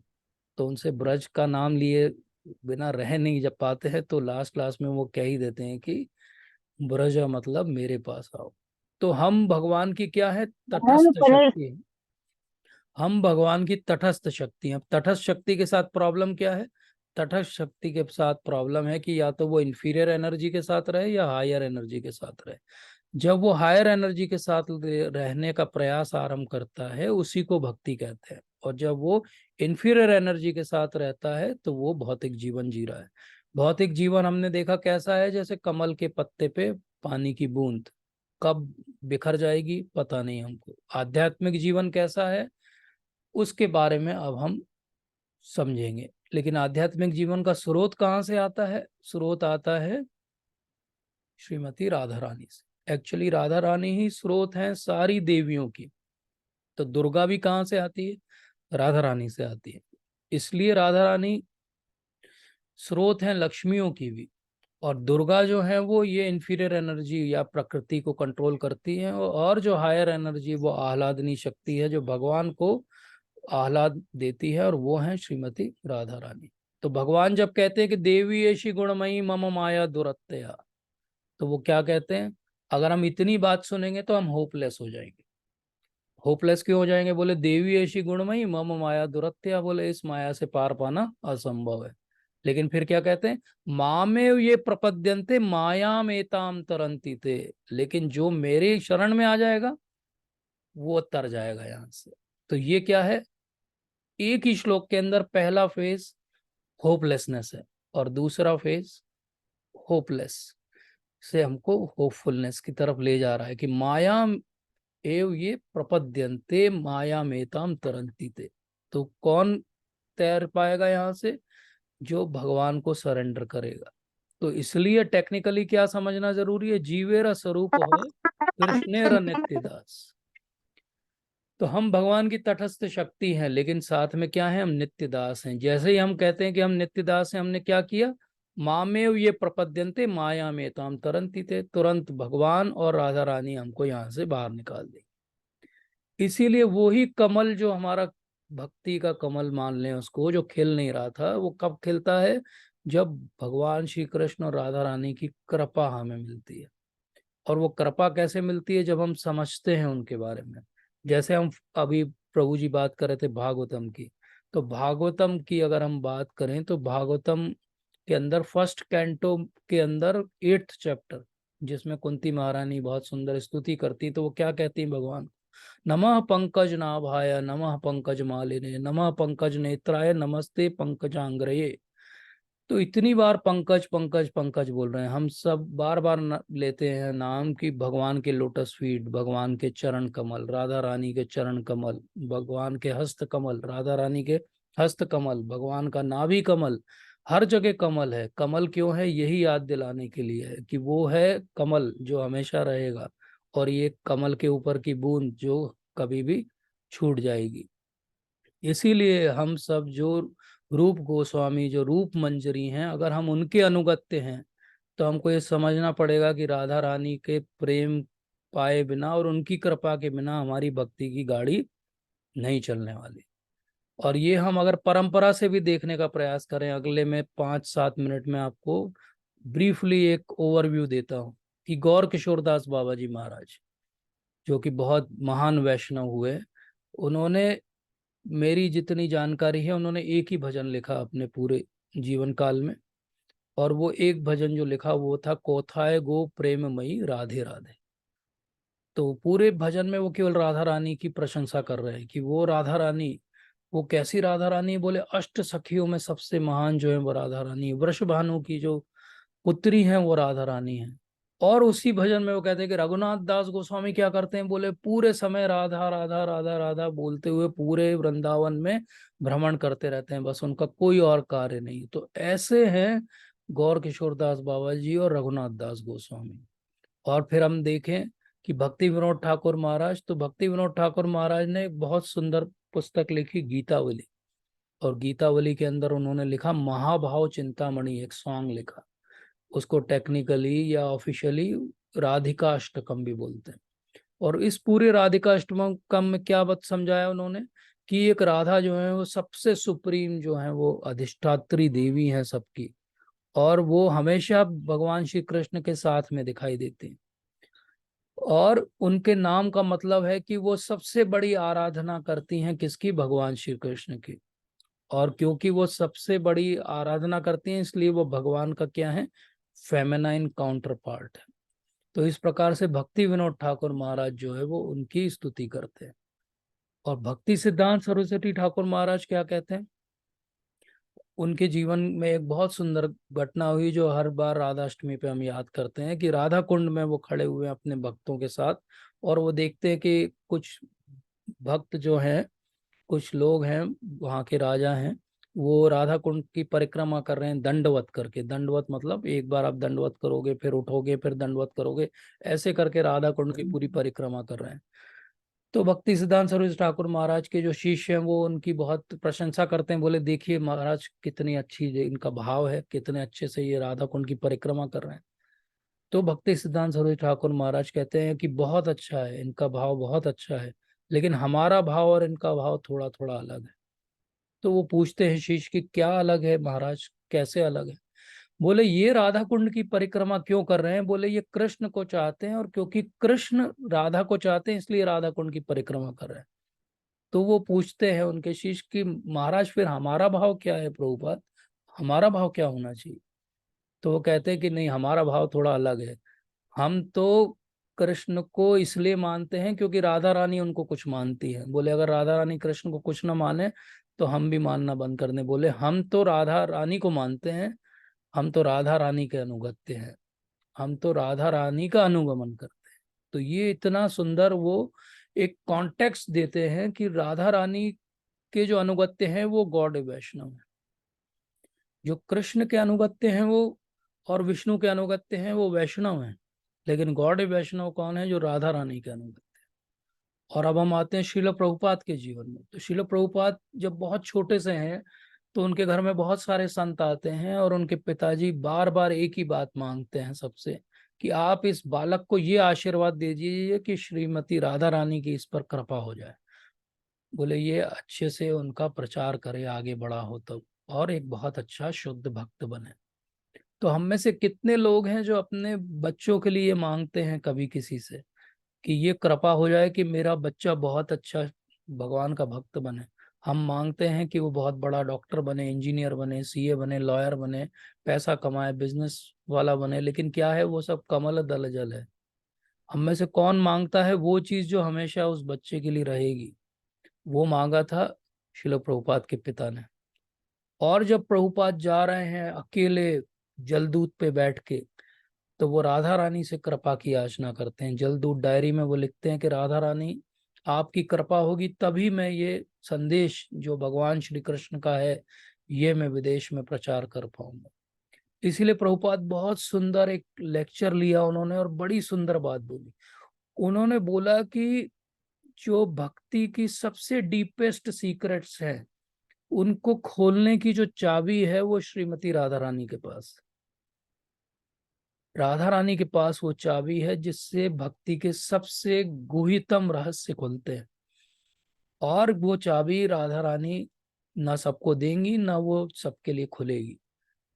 तो उनसे ब्रज का नाम लिए बिना रह नहीं जब पाते हैं, तो लास्ट क्लास में वो कह ही देते हैं कि ब्रज मतलब मेरे पास आओ। तो हम भगवान की क्या है? तटस्थ शक्ति है। हम भगवान की तटस्थ शक्ति हैं। अब तटस्थ शक्ति के साथ प्रॉब्लम क्या है? तटस्थ शक्ति के साथ प्रॉब्लम है कि या तो वो इंफीरियर एनर्जी के साथ रहे या हायर एनर्जी के साथ रहे। जब वो हायर एनर्जी के साथ रहने का प्रयास आरंभ करता है उसी को भक्ति कहते हैं। और जब वो इंफीरियर एनर्जी के साथ रहता है तो वो भौतिक जीवन जी रहा है। भौतिक जीवन हमने देखा कैसा है? जैसे कमल के पत्ते पे पानी की बूंद, कब बिखर जाएगी पता नहीं हमको। आध्यात्मिक जीवन कैसा है उसके बारे में अब हम समझेंगे। लेकिन आध्यात्मिक जीवन का स्रोत कहाँ से आता है? स्रोत आता है श्रीमती राधा रानी से। एक्चुअली राधा रानी ही स्रोत हैं सारी देवियों की। तो दुर्गा भी कहाँ से आती है? राधा रानी से आती है। इसलिए राधा रानी स्रोत हैं लक्ष्मियों की भी। और दुर्गा जो है वो ये इंफीरियर एनर्जी या प्रकृति को कंट्रोल करती है। और जो हायर एनर्जी वो आह्लादनी शक्ति है जो भगवान को आह्लाद देती है, और वो है श्रीमती राधा रानी। तो भगवान जब कहते हैं कि देवी ऐशी गुणमयी मम माया दुरत्या, तो वो क्या कहते हैं? अगर हम इतनी बात सुनेंगे तो हम होपलेस हो जाएंगे। होपलेस क्यों हो जाएंगे? बोले देवी ऐसी गुणमयी मम माया दुरत्या, बोले इस माया से पार पाना असंभव है। लेकिन फिर क्या कहते हैं? मामेव ये प्रपद्यन्ते मायाम एताम तरंती थे। लेकिन जो मेरे शरण में आ जाएगा वो तर जाएगा यहाँ से। तो ये क्या है? एक ही श्लोक के अंदर पहला फेज होपलेसनेस है और दूसरा फेज होपलेस से हमको होपफुलनेस की तरफ ले जा रहा है कि माया एव ये प्रपद्यन्ते माया मेताम तरंती ते। तो कौन तैर पाएगा यहाँ से? जो भगवान को सरेंडर करेगा। तो इसलिए टेक्निकली क्या समझना जरूरी है? जीवेरा स्वरूप हो कृष्णेर नित्यदास। तो हम भगवान की तटस्थ शक्ति हैं, लेकिन साथ में क्या है? हम नित्य दास हैं। जैसे ही हम कहते हैं कि हम नित्य दास हैं, हमने क्या किया? मामेव ये प्रपद्यन्ते माया में ताम तरंती थे। तुरंत भगवान और राधा रानी हमको यहाँ से बाहर निकाल देंगे। इसीलिए वो ही कमल जो हमारा भक्ति का कमल मान लें उसको, जो खिल नहीं रहा था, वो कब खिलता है? जब भगवान श्री कृष्ण और राधा रानी की कृपा हमें मिलती है। और वो कृपा कैसे मिलती है? जब हम समझते हैं उनके बारे में। जैसे हम अभी प्रभु जी बात कर रहे थे भागवतम की, तो भागवतम की अगर हम बात करें तो भागवतम के अंदर फर्स्ट कैंटो के अंदर 8th चैप्टर, जिसमें कुंती महारानी बहुत सुंदर स्तुति करती, तो वो क्या कहती है भगवान? नमः पंकज नाभाय नमः पंकज मालिने नमः पंकज नेत्राय नमस्ते पंकजांग्रये। तो इतनी बार पंकज पंकज पंकज बोल रहे हैं। हम सब बार बार लेते हैं नाम की भगवान के लोटस फीट, भगवान के चरण कमल, राधा रानी के चरण कमल, भगवान के हस्त कमल, राधा रानी के हस्त कमल, भगवान का नाभि कमल, हर जगह कमल है। कमल क्यों है? यही याद दिलाने के लिए है कि वो है कमल जो हमेशा रहेगा, और ये कमल के ऊपर की बूंद जो कभी भी छूट जाएगी। इसीलिए हम सब जो रूप गोस्वामी, जो रूप मंजरी हैं, अगर हम उनके अनुगत्य हैं तो हमको ये समझना पड़ेगा कि राधा रानी के प्रेम पाए बिना और उनकी कृपा के बिना हमारी भक्ति की गाड़ी नहीं चलने वाली। और ये हम अगर परंपरा से भी देखने का प्रयास करें, अगले में 5-7 मिनट में आपको ब्रीफली एक ओवरव्यू देता हूँ कि गौर किशोरदास बाबा जी महाराज, जो कि बहुत महान वैष्णव हुए, उन्होंने, मेरी जितनी जानकारी है, उन्होंने एक ही भजन लिखा अपने पूरे जीवन काल में, और वो एक भजन जो लिखा वो था कोथाय गो प्रेममयी राधे राधे। तो पूरे भजन में वो केवल राधा रानी की प्रशंसा कर रहे हैं कि वो राधा रानी, वो कैसी राधा रानी है, बोले अष्ट सखियों में सबसे महान जो है वो राधा रानी है, वृषभानु की जो पुत्री हैं वो राधा रानी है। और उसी भजन में वो कहते हैं कि रघुनाथ दास गोस्वामी क्या करते हैं, बोले पूरे समय राधा राधा राधा राधा बोलते हुए पूरे वृंदावन में भ्रमण करते रहते हैं, बस उनका कोई और कार्य नहीं। तो ऐसे हैं गौर किशोरदास बाबा जी और रघुनाथ दास गोस्वामी। और फिर हम देखें कि भक्ति विनोद ठाकुर महाराज, तो भक्ति विनोद ठाकुर महाराज ने एक बहुत सुंदर पुस्तक लिखी गीतावली, और गीतावली के अंदर उन्होंने लिखा महाभाव चिंतामणि, एक सॉन्ग लिखा, उसको टेक्निकली या ऑफिशियली राधिका अष्टकम भी बोलते हैं। और इस पूरे राधिका अष्टकम में क्या बात समझाया उन्होंने कि एक राधा जो है वो सबसे सुप्रीम जो है वो अधिष्ठात्री देवी है सबकी, और वो हमेशा भगवान श्री कृष्ण के साथ में दिखाई देती हैं, और उनके नाम का मतलब है कि वो सबसे बड़ी आराधना करती हैं किसकी, भगवान श्री कृष्ण की। और क्योंकि वो सबसे बड़ी आराधना करती हैं इसलिए वो भगवान का क्या है, फेमिनाइन काउंटर पार्ट है। तो इस प्रकार से भक्ति विनोद ठाकुर महाराज जो है वो उनकी स्तुति करते हैं। और भक्ति सिद्धांत सरस्वती ठाकुर महाराज क्या कहते हैं, उनके जीवन में एक बहुत सुंदर घटना हुई जो हर बार राधाष्टमी पे हम याद करते हैं कि राधा कुंड में वो खड़े हुए हैं अपने भक्तों के साथ, और वो देखते हैं कि कुछ भक्त जो हैं, कुछ लोग हैं, वहाँ के राजा हैं, वो राधा कुंड की परिक्रमा कर रहे हैं दंडवत करके। दंडवत मतलब एक बार आप दंडवत करोगे, फिर उठोगे, फिर दंडवत करोगे, ऐसे करके राधा कुंड की पूरी परिक्रमा कर रहे हैं। तो भक्ति सिद्धांत सरस्वती ठाकुर महाराज के जो शिष्य हैं वो उनकी बहुत प्रशंसा करते हैं, बोले देखिए महाराज कितनी अच्छी इनका भाव है, कितने अच्छे से ये राधा कुंड की परिक्रमा कर रहे हैं। तो भक्ति सिद्धांत सरस्वती ठाकुर महाराज कहते हैं कि बहुत अच्छा है, इनका भाव बहुत अच्छा है, लेकिन हमारा भाव और इनका भाव थोड़ा थोड़ा अलग है। तो वो पूछते हैं शिष्य कि क्या अलग है महाराज, कैसे अलग है। बोले ये राधा कुंड की परिक्रमा क्यों कर रहे हैं, बोले ये कृष्ण को चाहते हैं, और क्योंकि कृष्ण राधा को चाहते हैं इसलिए राधा कुंड की परिक्रमा कर रहे हैं। तो वो पूछते हैं उनके शिष्य कि महाराज फिर हमारा भाव क्या है प्रभुपाद, हमारा भाव क्या होना चाहिए। तो वो कहते हैं कि नहीं, हमारा भाव थोड़ा अलग है। हम तो कृष्ण को इसलिए मानते हैं क्योंकि राधा रानी उनको कुछ मानती है। बोले अगर राधा रानी कृष्ण को कुछ ना माने तो हम भी मानना बंद कर दें। बोले हम तो राधा रानी को मानते हैं, हम तो राधा रानी के अनुगत्य हैं, हम तो राधा रानी का अनुगमन करते हैं। तो ये इतना सुंदर वो एक कॉन्टेक्स्ट देते हैं कि राधा रानी के जो अनुगत्य हैं वो गौड़ वैष्णव है, जो कृष्ण के अनुगत्य हैं वो और विष्णु के अनुगत्य हैं वो वैष्णव हैं, लेकिन गौड़ वैष्णव कौन है, जो राधा रानी के अनुगत्य है। और अब हम आते हैं श्रील प्रभुपाद के जीवन में। तो श्रील प्रभुपाद जब बहुत छोटे से हैं तो उनके घर में बहुत सारे संत आते हैं, और उनके पिताजी बार बार एक ही बात मांगते हैं सबसे कि आप इस बालक को ये आशीर्वाद दीजिए कि श्रीमती राधा रानी की इस पर कृपा हो जाए। बोले ये अच्छे से उनका प्रचार करे, आगे बड़ा हो तो, और एक बहुत अच्छा शुद्ध भक्त बने। तो हम में से कितने लोग हैं जो अपने बच्चों के लिए मांगते हैं कभी किसी से कि ये कृपा हो जाए कि मेरा बच्चा बहुत अच्छा भगवान का भक्त बने। हम मांगते हैं कि वो बहुत बड़ा डॉक्टर बने, इंजीनियर बने, सीए बने, लॉयर बने, पैसा कमाए, बिजनेस वाला बने, लेकिन क्या है वो सब कमल दल जल है। हम में से कौन मांगता है वो चीज जो हमेशा उस बच्चे के लिए रहेगी। वो मांगा था शिल प्रभुपाद के पिता ने। और जब प्रभुपाद जा रहे हैं अकेले जलदूत पे बैठ के, तो वो राधा रानी से कृपा की याचना करते हैं। जलदूत डायरी में वो लिखते हैं कि राधा रानी आपकी कृपा होगी तभी मैं ये संदेश जो भगवान श्री कृष्ण का है ये मैं विदेश में प्रचार कर पाऊंगा। इसीलिए प्रभुपाद बहुत सुंदर एक लेक्चर लिया उन्होंने और बड़ी सुंदर बात बोली। उन्होंने बोला कि जो भक्ति की सबसे डीपेस्ट सीक्रेट्स हैं उनको खोलने की जो चाबी है वो श्रीमती राधा रानी के पास। राधा रानी के पास वो चाबी है जिससे भक्ति के सबसे गुहितम रहस्य खुलते हैं, और वो चाबी राधा रानी ना सबको देंगी, ना वो सबके लिए खुलेगी,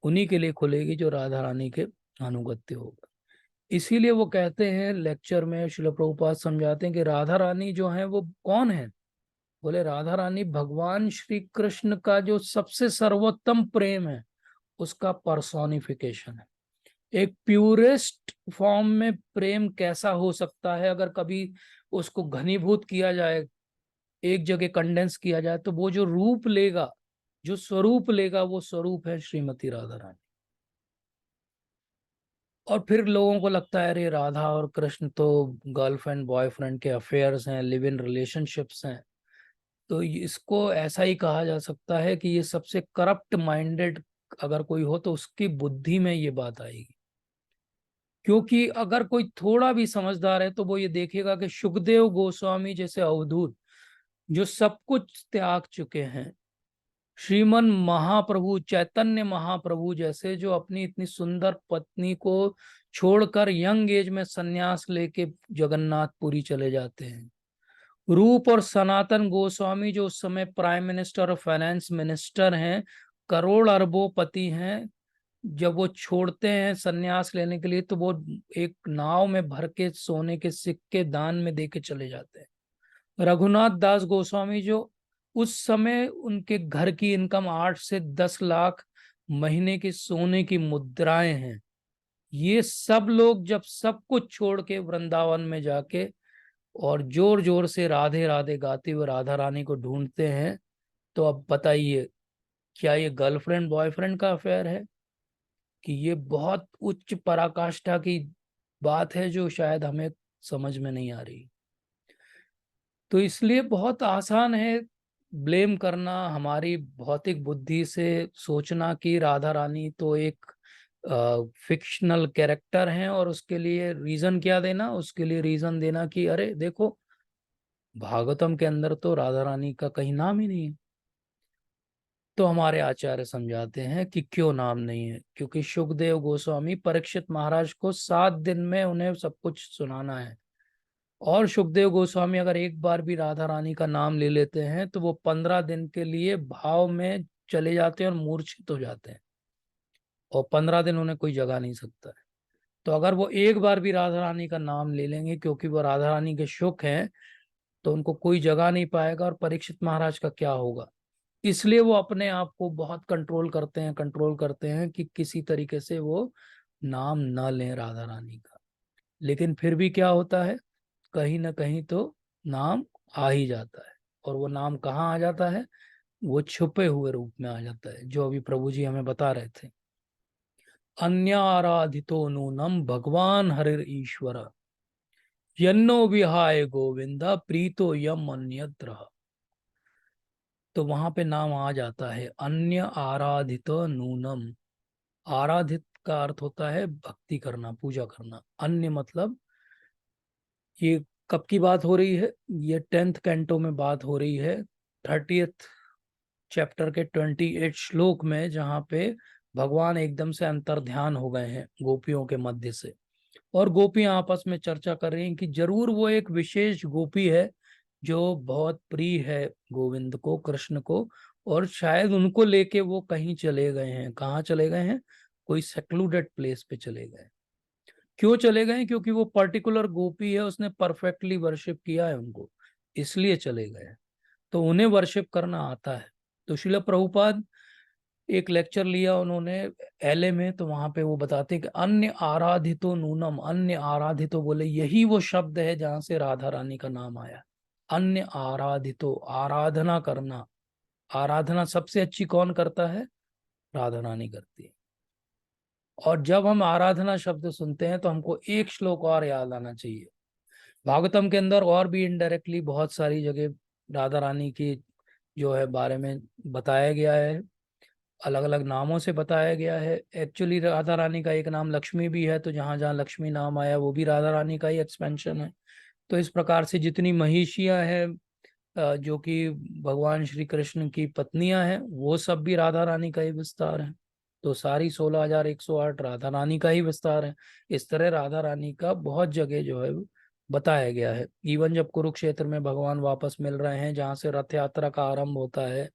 उन्हीं के लिए खुलेगी जो राधा रानी के अनुगत्य होगा। इसीलिए वो कहते हैं लेक्चर में, श्रील प्रभुपाद समझाते हैं कि राधा रानी जो है वो कौन है। बोले राधा रानी भगवान श्री कृष्ण का जो सबसे सर्वोत्तम प्रेम है उसका पर्सोनिफिकेशन है। एक प्यूरेस्ट फॉर्म में प्रेम कैसा हो सकता है, अगर कभी उसको घनीभूत किया जाए, एक जगह कंडेंस किया जाए, तो वो जो रूप लेगा, जो स्वरूप लेगा, वो स्वरूप है श्रीमती राधा रानी। और फिर लोगों को लगता है अरे राधा और कृष्ण तो गर्लफ्रेंड बॉयफ्रेंड के अफेयर्स हैं, लिव इन रिलेशनशिप्स हैं। तो इसको ऐसा ही कहा जा सकता है कि ये सबसे करप्ट माइंडेड अगर कोई हो तो उसकी बुद्धि में ये बात आएगी। क्योंकि अगर कोई थोड़ा भी समझदार है तो वो ये देखेगा कि सुखदेव गोस्वामी जैसे अवधूत जो सब कुछ त्याग चुके हैं, श्रीमन महाप्रभु चैतन्य महाप्रभु जैसे जो अपनी इतनी सुंदर पत्नी को छोड़कर यंग एज में सन्यास लेके जगन्नाथपुरी चले जाते हैं, रूप और सनातन गोस्वामी जो उस समय प्राइम मिनिस्टर और फाइनेंस मिनिस्टर हैं, करोड़ अरबोपति हैं, जब वो छोड़ते हैं सन्यास लेने के लिए तो वो एक नाव में भर के सोने के सिक्के दान में दे के चले जाते हैं। रघुनाथ दास गोस्वामी जो उस समय उनके घर की इनकम 8 से 10 लाख महीने की सोने की मुद्राएं हैं, ये सब लोग जब सब कुछ छोड़ के वृंदावन में जाके और जोर जोर से राधे राधे गाते हुए राधा रानी को ढूंढते हैं, तो अब बताइए क्या ये गर्लफ्रेंड बॉयफ्रेंड का अफेयर है कि ये बहुत उच्च पराकाष्ठा की बात है जो शायद हमें समझ में नहीं आ रही। तो इसलिए बहुत आसान है ब्लेम करना, हमारी भौतिक बुद्धि से सोचना कि राधा रानी तो एक फिक्शनल कैरेक्टर हैं, और उसके लिए रीजन क्या देना, उसके लिए रीजन देना कि अरे देखो भागवतम के अंदर तो राधा रानी का कहीं नाम ही नहीं है। तो हमारे आचार्य समझाते हैं कि क्यों नाम नहीं है, क्योंकि सुखदेव गोस्वामी परीक्षित महाराज को 7 दिन में उन्हें सब कुछ सुनाना है, और सुखदेव गोस्वामी अगर एक बार भी राधा रानी का नाम ले लेते हैं तो वो 15 दिन के लिए भाव में चले जाते हैं और मूर्छित हो जाते हैं, और 15 दिन उन्हें कोई जगा नहीं सकता है। तो अगर वो एक बार भी राधा रानी का नाम ले लेंगे, क्योंकि वो राधा रानी के सुख हैं, तो उनको कोई जगा नहीं पाएगा, और परीक्षित महाराज का क्या होगा। इसलिए वो अपने आप को बहुत कंट्रोल करते हैं कि किसी तरीके से वो नाम ना लें राधा रानी का। लेकिन फिर भी क्या होता है, कहीं ना कहीं तो नाम आ ही जाता है, और वो नाम कहाँ आ जाता है, वो छुपे हुए रूप में आ जाता है, जो अभी प्रभु जी हमें बता रहे थे। अन्य आराधितो नूनम भगवान हरिर ईश्वर यन्नो विहाय गोविंदा प्रीतो यम अन्यत्र। तो वहां पे नाम आ जाता है अन्य आराधित नूनम। आराधित का अर्थ होता है भक्ति करना, पूजा करना। अन्य मतलब ये कब की बात हो रही है, ये 10th कैंटो में बात हो रही है, 30th चैप्टर के 28 श्लोक में, जहाँ पे भगवान एकदम से अंतर्ध्यान हो गए हैं गोपियों के मध्य से, और गोपियां आपस में चर्चा कर रही हैं कि जरूर वो एक विशेष गोपी है जो बहुत प्रिय है गोविंद को, कृष्ण को, और शायद उनको लेके वो कहीं चले गए हैं। कहाँ चले गए हैं, कोई सेक्लूडेड प्लेस पे चले गए। क्यों चले गए, क्योंकि वो पर्टिकुलर गोपी है, उसने परफेक्टली वर्शिप किया है उनको, इसलिए चले गए। तो उन्हें वर्शिप करना आता है। तो श्रील प्रभुपाद एक लेक्चर लिया उन्होंने एलए में, तो वहां पे वो बताते हैं कि अन्य आराधितो नूनम, अन्य आराधितो बोले यही वो शब्द है जहां से राधा रानी का नाम आया। अन्य आराधितो, आराधना करना। आराधना सबसे अच्छी कौन करता है, राधा रानी करती है। और जब हम आराधना शब्द सुनते हैं तो हमको एक श्लोक और याद आना चाहिए। भागवतम के अंदर और भी इनडायरेक्टली बहुत सारी जगह राधा रानी की जो है बारे में बताया गया है, अलग अलग नामों से बताया गया है। एक्चुअली राधा रानी का एक नाम लक्ष्मी भी है, तो जहाँ जहाँ लक्ष्मी नाम आया वो भी राधा रानी का ही एक्सपेंशन है। तो इस प्रकार से जितनी महिषियाँ हैं जो कि भगवान श्री कृष्ण की पत्नियां हैं, वो सब भी राधा रानी का ही विस्तार है। तो सारी 16,108 राधा रानी का ही विस्तार है। इस तरह राधा रानी का बहुत जगह जो है बताया गया है। इवन जब कुरुक्षेत्र में भगवान वापस मिल रहे हैं, जहाँ से रथ यात्रा का आरंभ होता है,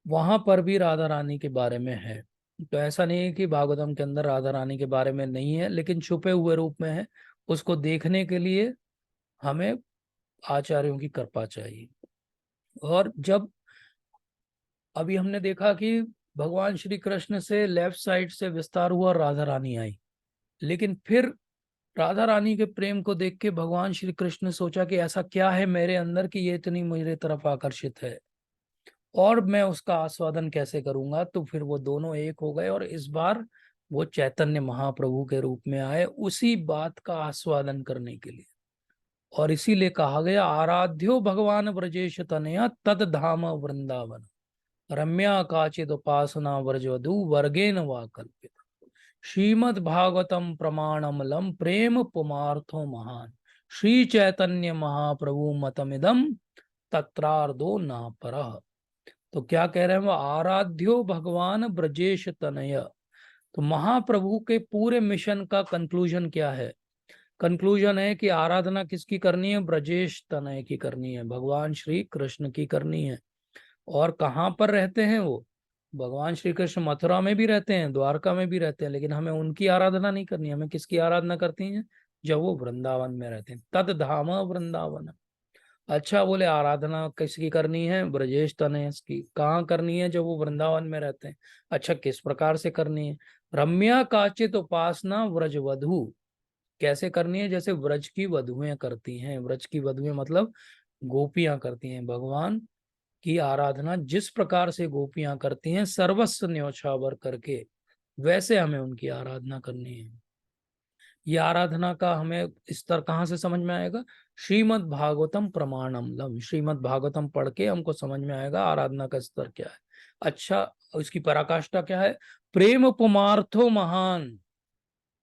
वहां पर भी राधा रानी के बारे में है। तो ऐसा नहीं है कि भागवतम के अंदर राधा रानी के बारे में नहीं है, लेकिन छुपे हुए रूप में है। उसको देखने के लिए हमें आचार्यों की कृपा चाहिए। और जब अभी हमने देखा कि भगवान श्री कृष्ण से लेफ्ट साइड से विस्तार हुआ, राधा रानी आई, लेकिन फिर राधा रानी के प्रेम को देख के भगवान श्री कृष्ण ने सोचा कि ऐसा क्या है मेरे अंदर कि ये इतनी मेरे तरफ आकर्षित है, और मैं उसका आस्वादन कैसे करूंगा। तो फिर वो दोनों एक हो गए, और इस बार वो चैतन्य महाप्रभु के रूप में आए उसी बात का आस्वादन करने के लिए। और इसीलिए कहा गया, आराध्यो भगवान ब्रजेश तनया तद धाम वृंदावन रम्या काचिद उपासना व्रजवधु वर्गेन वा कल्पित श्रीमद् भागवतम प्रमाणमलम प्रेम पुमार्थो महान श्री चैतन्य महाप्रभु मतमिदम तत्रार्धो न परः। तो क्या कह रहे हैं वो, आराध्यो भगवान ब्रजेश तनय। तो महाप्रभु के पूरे मिशन का कंक्लूजन क्या है? कंक्लूजन है कि आराधना किसकी करनी है? ब्रजेश तनय की करनी है, भगवान श्री कृष्ण की करनी है। और कहाँ पर रहते हैं वो? भगवान श्री कृष्ण मथुरा में भी रहते हैं, द्वारका में भी रहते हैं, लेकिन हमें उनकी आराधना नहीं करनी। हमें किसकी आराधना करती है? जब वो वृंदावन में रहते हैं, तद धाम वृंदावन। अच्छा, बोले आराधना किसकी करनी है? ब्रजेश तनय की। कहाँ करनी है? जब वो वृंदावन में रहते हैं। अच्छा, किस प्रकार से करनी है? रम्या काचित उपासना व्रजवधु। कैसे करनी है? जैसे व्रज की वधुएं करती हैं। व्रज की वधुएं मतलब गोपियां करती हैं। भगवान की आराधना जिस प्रकार से गोपियां करती हैं, सर्वस्व न्योछावर करके, वैसे हमें उनकी आराधना करनी है। ये आराधना का हमें स्तर कहाँ से समझ में आएगा? श्रीमद् भागवतम प्रमाणमलम। श्रीमद् भागवतम पढ़ के हमको समझ में आएगा आराधना का स्तर क्या है। अच्छा, इसकी पराकाष्ठा क्या है? प्रेम पुमार्थो महान।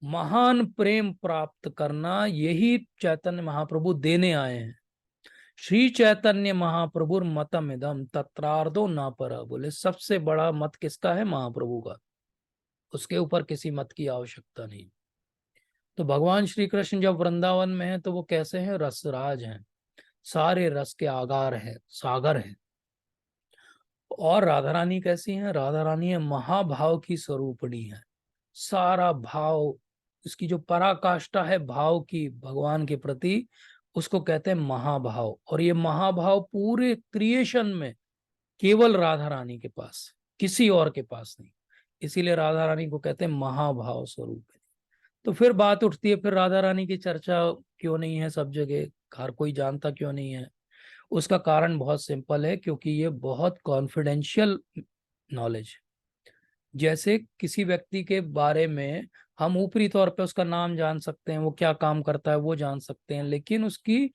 महान प्रेम प्राप्त करना, यही चैतन्य महाप्रभु देने आए हैं। श्री चैतन्य महाप्रभु मतम इदम तत्रार्धो न पर। बोले सबसे बड़ा मत किसका है? महाप्रभु का। उसके ऊपर किसी मत की आवश्यकता नहीं। तो भगवान श्री कृष्ण जब वृंदावन में है तो वो कैसे हैं? रसराज हैं, सारे रस के आगार हैं, सागर हैं। और राधा रानी कैसी हैं? राधा रानी है महाभाव की स्वरूपणी है। सारा भाव, इसकी जो पराकाष्ठा है भाव की भगवान के प्रति, उसको कहते हैं महाभाव। और ये महाभाव पूरे क्रिएशन में केवल राधा रानी के पास, किसी और के पास नहीं। इसीलिए राधा रानी को कहते हैं महाभाव स्वरूप। तो फिर बात उठती है, फिर राधा रानी की चर्चा क्यों नहीं है सब जगह, हर कोई जानता क्यों नहीं है? उसका कारण बहुत सिंपल है, क्योंकि ये बहुत कॉन्फिडेंशियल नॉलेज है। जैसे किसी व्यक्ति के बारे में हम ऊपरी तौर पे उसका नाम जान सकते हैं, वो क्या काम करता है वो जान सकते हैं, लेकिन उसकी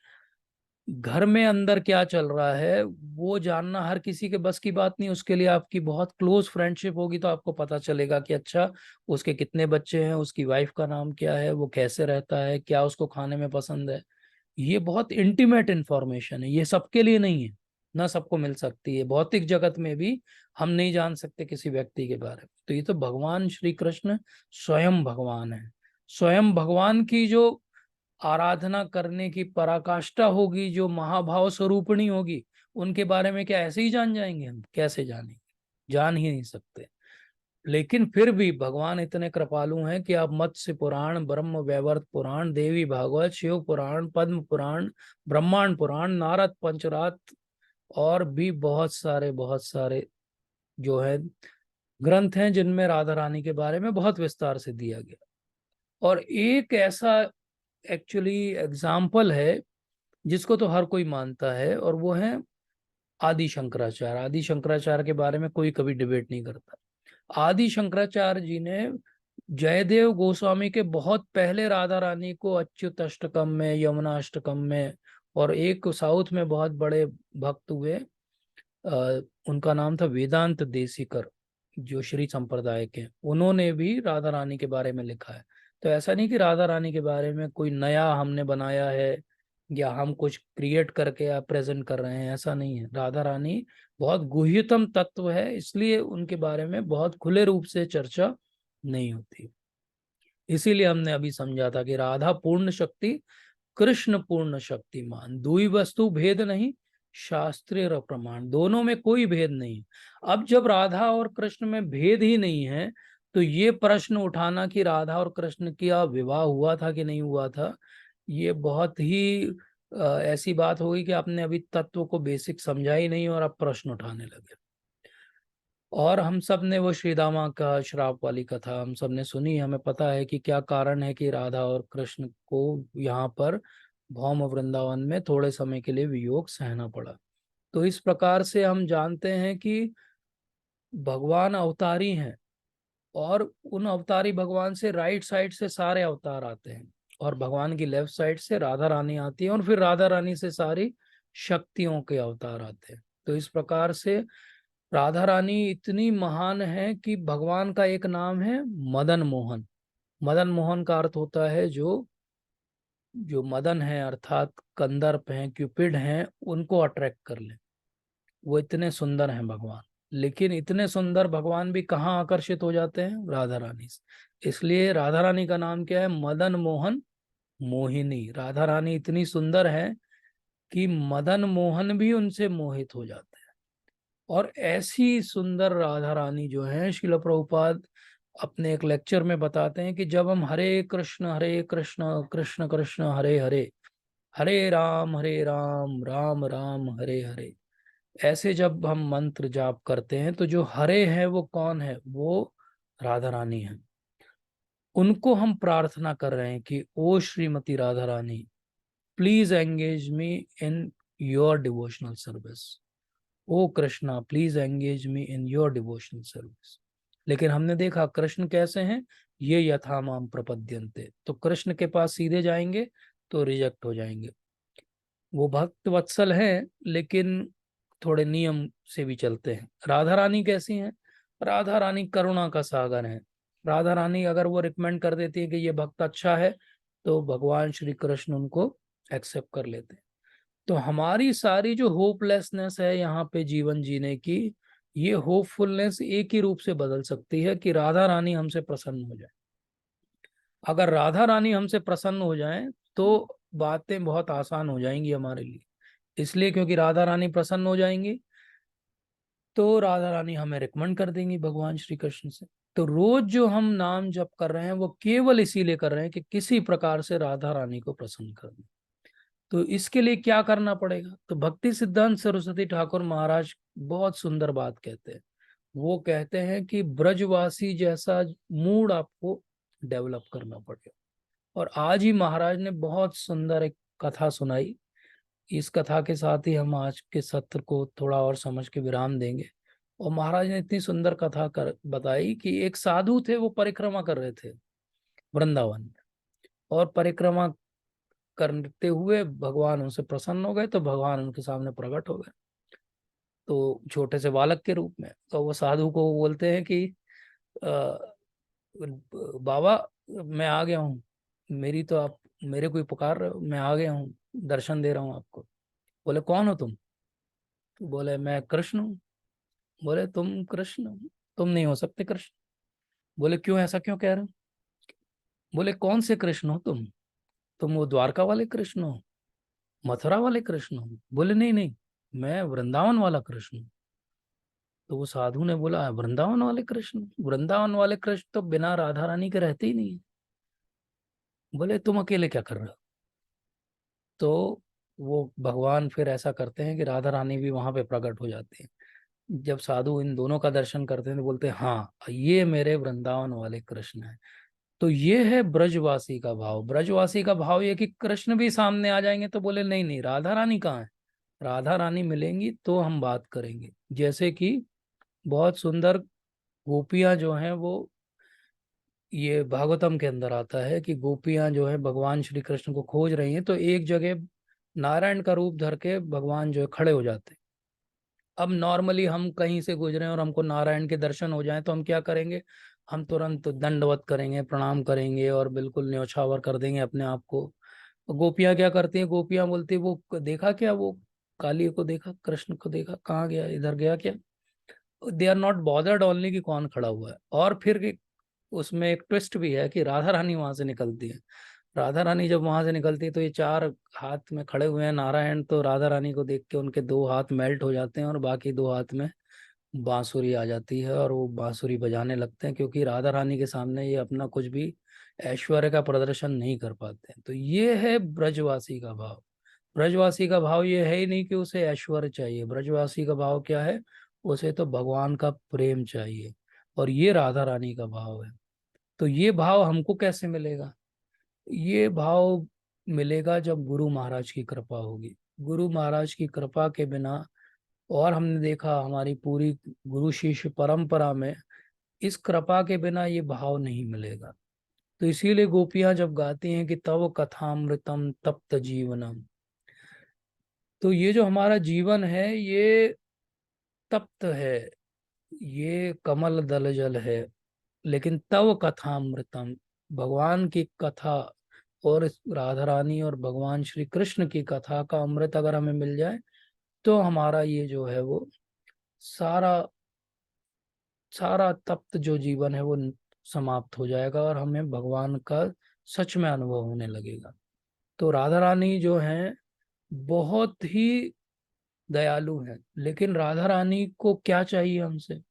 घर में अंदर क्या चल रहा है वो जानना हर किसी के बस की बात नहीं। उसके लिए आपकी बहुत क्लोज फ्रेंडशिप होगी तो आपको पता चलेगा कि अच्छा उसके कितने बच्चे हैं, उसकी वाइफ का नाम क्या है, वो कैसे रहता है, क्या उसको खाने में पसंद है। ये बहुत इंटीमेट इंफॉर्मेशन है, ये सबके लिए नहीं है, ना सबको मिल सकती है। भौतिक जगत में भी हम नहीं जान सकते किसी व्यक्ति के बारे में। तो ये तो भगवान श्री कृष्ण स्वयं भगवान है। स्वयं भगवान की जो आराधना करने की पराकाष्ठा होगी, जो महाभाव स्वरूपणी होगी, उनके बारे में क्या ऐसे ही जान जाएंगे हम? कैसे जानेंगे? जान ही नहीं सकते। लेकिन फिर भी भगवान इतने कृपालु हैं कि आप मत्स्य पुराण, ब्रह्म वैवर्त पुराण, देवी भागवत, शिव पुराण, पद्म पुराण, ब्रह्मांड पुराण, नारद पंचरात और भी बहुत सारे जो है ग्रंथ हैं जिनमें राधा रानी के बारे में बहुत विस्तार से दिया गया। और एक ऐसा एक्चुअली एग्जाम्पल है जिसको तो हर कोई मानता है, और वो है आदि शंकराचार्य। आदि शंकराचार्य के बारे में कोई कभी डिबेट नहीं करता। आदि शंकराचार्य जी ने जयदेव गोस्वामी के बहुत पहले राधा रानी को अच्युत अष्टकम में, यमुना अष्टकम में, और एक साउथ में बहुत बड़े भक्त हुए, उनका नाम था वेदांत देसिकर, जो श्री संप्रदाय के, उन्होंने भी राधा रानी के बारे में लिखा है। तो ऐसा नहीं कि राधा रानी के बारे में कोई नया हमने बनाया है या हम कुछ क्रिएट करके या प्रेजेंट कर रहे हैं, ऐसा नहीं है। राधा रानी बहुत गुह्यतम तत्व है, इसलिए उनके बारे में बहुत खुले रूप से चर्चा नहीं होती। इसीलिए हमने अभी समझा था कि राधा पूर्ण शक्ति, कृष्ण पूर्ण शक्तिमान, दुई वस्तु भेद नहीं, शास्त्रीय और प्रमाण, दोनों में कोई भेद नहीं। अब जब राधा और कृष्ण में भेद ही नहीं है, तो ये प्रश्न उठाना कि राधा और कृष्ण का विवाह हुआ था कि नहीं हुआ था, ये बहुत ही ऐसी बात होगी कि आपने अभी तत्व को बेसिक समझा ही नहीं और आप प्रश्न उठाने लगे। और हम सब ने वो श्रीदामा का श्राप वाली कथा हम सब ने सुनी, हमें पता है कि क्या कारण है कि राधा और कृष्ण को यहाँ पर भौम वृंदावन में थोड़े समय के लिए वियोग सहना पड़ा। तो इस प्रकार से हम जानते हैं कि भगवान अवतारी हैं, और उन अवतारी भगवान से राइट साइड से सारे अवतार आते हैं, और भगवान की लेफ्ट साइड से राधा रानी आती है, और फिर राधा रानी से सारी शक्तियों के अवतार आते हैं। तो इस प्रकार से राधा रानी इतनी महान है कि भगवान का एक नाम है मदन मोहन। मदन मोहन का अर्थ होता है जो जो मदन है, अर्थात कंदर्प हैं, क्यूपिड हैं, उनको अट्रैक्ट कर ले। वो इतने सुंदर हैं भगवान, लेकिन इतने सुंदर भगवान भी कहाँ आकर्षित हो जाते हैं? राधा रानी से। इसलिए राधा रानी का नाम क्या है? मदन मोहन मोहिनी। राधा रानी इतनी सुंदर है कि मदन मोहन भी उनसे मोहित हो जाते हैं। और ऐसी सुंदर राधा रानी जो है, श्रील प्रभुपाद अपने एक लेक्चर में बताते हैं कि जब हम हरे कृष्ण कृष्ण कृष्ण हरे हरे, हरे राम राम राम हरे हरे, ऐसे जब हम मंत्र जाप करते हैं, तो जो हरे हैं वो कौन है? वो राधा रानी है। उनको हम प्रार्थना कर रहे हैं कि ओ Shrimati Radha Rani, please engage me in your devotional service. ओ Krishna, please engage me in your devotional service. लेकिन हमने देखा कृष्ण कैसे हैं, ये यथा माम प्रपद्यन्ते, तो कृष्ण के पास सीधे जाएंगे तो रिजेक्ट हो जाएंगे। वो भक्त वत्सल हैं, लेकिन थोड़े नियम से भी चलते हैं। राधा रानी कैसी हैं? राधा रानी करुणा का सागर है। राधा रानी अगर वो रिकमेंड कर देती है कि ये भक्त अच्छा है, तो भगवान श्री कृष्ण उनको एक्सेप्ट कर लेते हैं। तो हमारी सारी जो होपलेसनेस है यहाँ पे जीवन जीने की, ये होपफुलनेस एक ही रूप से बदल सकती है कि राधा रानी हमसे प्रसन्न हो जाए। अगर राधा रानी हमसे प्रसन्न हो जाए तो बातें बहुत आसान हो जाएंगी हमारे लिए। इसलिए क्योंकि राधा रानी प्रसन्न हो जाएंगी, तो राधा रानी हमें रिकमेंड कर देंगी भगवान श्री कृष्ण से। तो रोज जो हम नाम जप कर रहे हैं, वो केवल इसीलिए कर रहे हैं कि किसी प्रकार से राधा रानी को प्रसन्न कर दें। तो इसके लिए क्या करना पड़ेगा? तो भक्ति सिद्धांत सरस्वती ठाकुर महाराज बहुत सुंदर बात कहते हैं। वो कहते हैं कि ब्रजवासी जैसा मूड आपको डेवलप करना पड़ेगा। और आज ही महाराज ने बहुत सुंदर एक कथा सुनाई। इस कथा के साथ ही हम आज के सत्र को थोड़ा और समझ के विराम देंगे। और महाराज ने इतनी सुंदर कथा बताई कि एक साधु थे, वो परिक्रमा कर रहे थे वृंदावन में, और परिक्रमा करते हुए भगवान उनसे प्रसन्न हो गए, तो भगवान उनके सामने प्रकट हो गए, तो छोटे से बालक के रूप में। तो वो साधु को बोलते हैं कि बाबा, मैं आ गया हूँ, मेरी तो आप मेरे को ही पुकार रहे हो, मैं आ गया हूँ, दर्शन दे रहा हूँ आपको। बोले कौन हो तुम? तो बोले मैं कृष्ण हूँ। बोले तुम कृष्ण हो? तुम नहीं हो सकते कृष्ण। बोले क्यों, ऐसा क्यों कह रहे हो? बोले कौन से कृष्ण हो तुम वो द्वारका वाले कृष्ण हो, मथुरा वाले कृष्ण हो? बोले नहीं नहीं, मैं वृंदावन वाला कृष्ण हूँ। तो वो साधु ने बोला वृंदावन वाले कृष्ण? वृंदावन वाले कृष्ण तो बिना राधा रानी के रहते ही नहीं है। बोले तुम अकेले क्या कर रहे हो? तो वो भगवान फिर ऐसा करते हैं कि राधा रानी भी वहां पे प्रकट हो जाती है। जब साधु इन दोनों का दर्शन करते हैं तो बोलते हैं हाँ, ये मेरे वृंदावन वाले कृष्ण है। तो ये है ब्रजवासी का भाव। ब्रजवासी का भाव ये कि कृष्ण भी सामने आ जाएंगे तो बोले नहीं नहीं, राधा रानी कहाँ है? राधा रानी मिलेंगी तो हम बात करेंगे। जैसे कि बहुत सुंदर गोपियां जो हैं, वो ये भागवतम के अंदर आता है कि गोपियां जो है भगवान श्री कृष्ण को खोज रही हैं, तो एक जगह नारायण का रूप धर के भगवान जो है खड़े हो जाते हैं। अब नॉर्मली हम कहीं से गुजरे और हमको नारायण के दर्शन हो जाएं तो हम क्या करेंगे? हम तुरंत दंडवत करेंगे, प्रणाम करेंगे और बिल्कुल न्योछावर कर देंगे अपने आप को। गोपियां क्या करती हैं, गोपियां बोलती वो देखा क्या, वो काली को देखा, कृष्ण को देखा, कहाँ गया, इधर गया क्या। They are not bothered only कि कौन खड़ा हुआ है। और फिर उसमें एक ट्विस्ट भी है कि राधा रानी वहां से निकलती है। राधा रानी जब वहां से निकलती है तो ये चार हाथ में खड़े हुए हैं नारायण, तो राधा रानी को देख के उनके दो हाथ मेल्ट हो जाते हैं और बाकी दो हाथ में बांसुरी आ जाती है और वो बांसुरी बजाने लगते हैं, क्योंकि राधा रानी के सामने ये अपना कुछ भी ऐश्वर्य का प्रदर्शन नहीं कर पाते हैं। तो ये है ब्रजवासी का भाव। ब्रजवासी का भाव ये है ही नहीं कि उसे ऐश्वर्य चाहिए, ब्रजवासी का भाव क्या है, उसे तो भगवान का प्रेम चाहिए। और ये राधा रानी का भाव है। तो ये भाव हमको कैसे मिलेगा? ये भाव मिलेगा जब गुरु महाराज की कृपा होगी। गुरु महाराज की कृपा के बिना, और हमने देखा हमारी पूरी गुरु शिष्य परंपरा में इस कृपा के बिना ये भाव नहीं मिलेगा। तो इसीलिए गोपियां जब गाती हैं कि तव कथामृतम तप्त जीवनम, तो ये जो हमारा जीवन है ये तप्त है, ये कमल दल जल है, लेकिन तव कथामृतम, भगवान की कथा और इस राधा रानी और भगवान श्री कृष्ण की कथा का अमृत अगर हमें मिल जाए तो हमारा ये जो है वो सारा सारा तप्त जो जीवन है वो समाप्त हो जाएगा और हमें भगवान का सच में अनुभव होने लगेगा। तो राधा रानी जो है बहुत ही दयालु है, लेकिन राधा रानी को क्या चाहिए हमसे?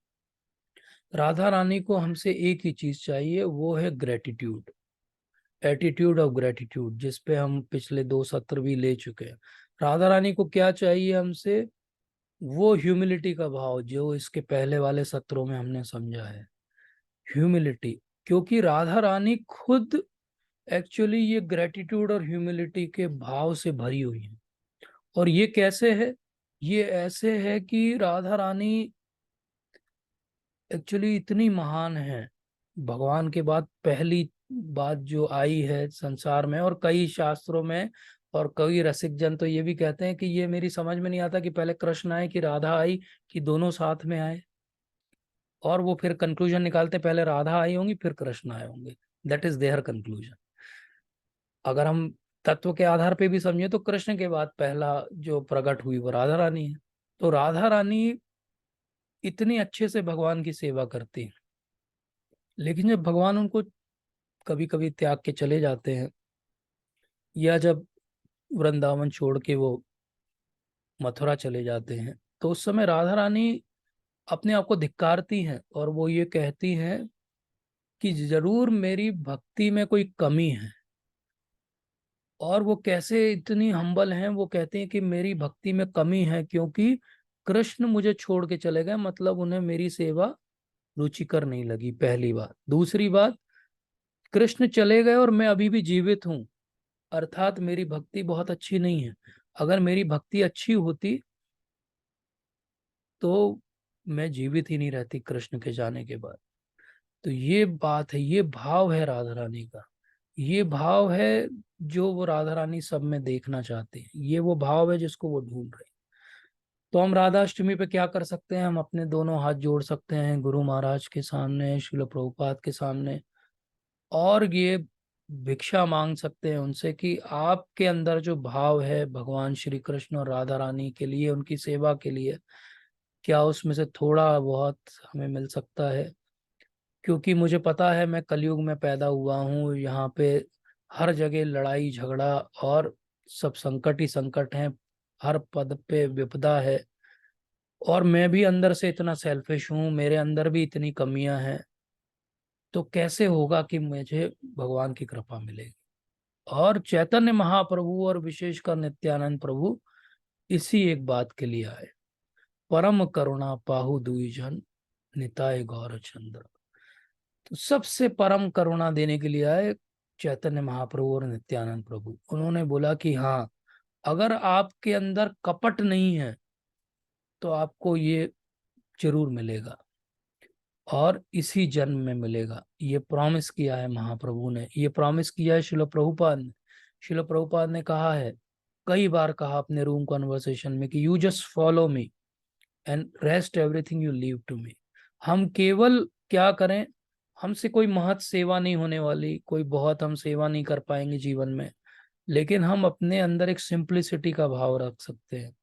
राधा रानी को हमसे एक ही चीज चाहिए, वो है ग्रेटिट्यूड, एटीट्यूड ऑफ ग्रेटिट्यूड, जिस पे हम पिछले 2 सत्र भी ले चुके हैं। राधा रानी को क्या चाहिए हमसे? वो ह्यूमिलिटी का भाव जो इसके पहले वाले सत्रों में हमने समझा है, ह्यूमिलिटी। क्योंकि राधा रानी खुद एक्चुअली ये ग्रेटिट्यूड और ह्यूमिलिटी के भाव से भरी हुई है। और ये कैसे है? ये ऐसे है कि राधा रानी एक्चुअली इतनी महान है, भगवान के बाद पहली बात जो आई है संसार में। और कई शास्त्रों में और कई रसिक जन तो ये भी कहते हैं कि ये मेरी समझ में नहीं आता कि पहले कृष्ण आए कि राधा आई कि दोनों साथ में आए। और वो फिर कंक्लूजन निकालते हैं पहले राधा आई होंगी फिर कृष्ण आए होंगे। That is their conclusion. अगर हम तत्व के आधार पे भी समझे तो कृष्ण के बाद पहला जो प्रकट हुई वो राधा रानी है। तो राधा रानी इतनी अच्छे से भगवान की सेवा करती है, लेकिन जब भगवान उनको कभी कभी त्याग के चले जाते हैं, या जब वृंदावन छोड़ के वो मथुरा चले जाते हैं, तो उस समय राधा रानी अपने आप को धिक्कारती हैं और वो ये कहती हैं कि जरूर मेरी भक्ति में कोई कमी है। और वो कैसे इतनी हम्बल हैं, वो कहते हैं कि मेरी भक्ति में कमी है क्योंकि कृष्ण मुझे छोड़ के चले गए, मतलब उन्हें मेरी सेवा रुचिकर नहीं लगी, पहली बात। दूसरी बात, कृष्ण चले गए और मैं अभी भी जीवित हूं, अर्थात मेरी भक्ति बहुत अच्छी नहीं है। अगर मेरी भक्ति अच्छी होती तो मैं जीवित ही नहीं रहती कृष्ण के जाने के बाद। तो ये बात है, ये भाव है राधा रानी का, ये भाव है जो वो राधा रानी सब में देखना चाहते हैं, ये वो भाव है जिसको वो ढूंढ रहे हैं। तो हम राधा अष्टमी पे क्या कर सकते हैं? हम अपने दोनों हाथ जोड़ सकते हैं गुरु महाराज के सामने, श्रील प्रभुपाद के सामने, और ये भिक्षा मांग सकते हैं उनसे कि आपके अंदर जो भाव है भगवान श्री कृष्ण और राधा रानी के लिए, उनकी सेवा के लिए, क्या उसमें से थोड़ा बहुत हमें मिल सकता है? क्योंकि मुझे पता है मैं कलयुग में पैदा हुआ हूँ, यहाँ पे हर जगह लड़ाई झगड़ा और सब संकट ही संकट हैं, हर पद पे विपदा है। और मैं भी अंदर से इतना सेल्फिश हूँ, मेरे अंदर भी इतनी कमियां हैं। तो कैसे होगा कि मुझे भगवान की कृपा मिलेगी? और चैतन्य महाप्रभु और विशेषकर नित्यानंद प्रभु इसी एक बात के लिए आए, परम करुणा पाहु दुई जन निताय गौर चंद्र। तो सबसे परम करुणा देने के लिए आए चैतन्य महाप्रभु और नित्यानंद प्रभु। उन्होंने बोला कि हाँ, अगर आपके अंदर कपट नहीं है तो आपको ये जरूर मिलेगा और इसी जन्म में मिलेगा। ये प्रॉमिस किया है महाप्रभु ने, ये प्रॉमिस किया है शिल प्रभुपाद ने। शिल प्रभुपाद ने कहा है, कई बार कहा अपने रूम कॉन्वर्सेशन में कि you just follow me and rest everything you leave to me. हम केवल क्या करें, हमसे कोई महत सेवा नहीं होने वाली, कोई बहुत हम सेवा नहीं कर पाएंगे जीवन में, लेकिन हम अपने अंदर एक सिंप्लिसिटी का भाव रख सकते हैं।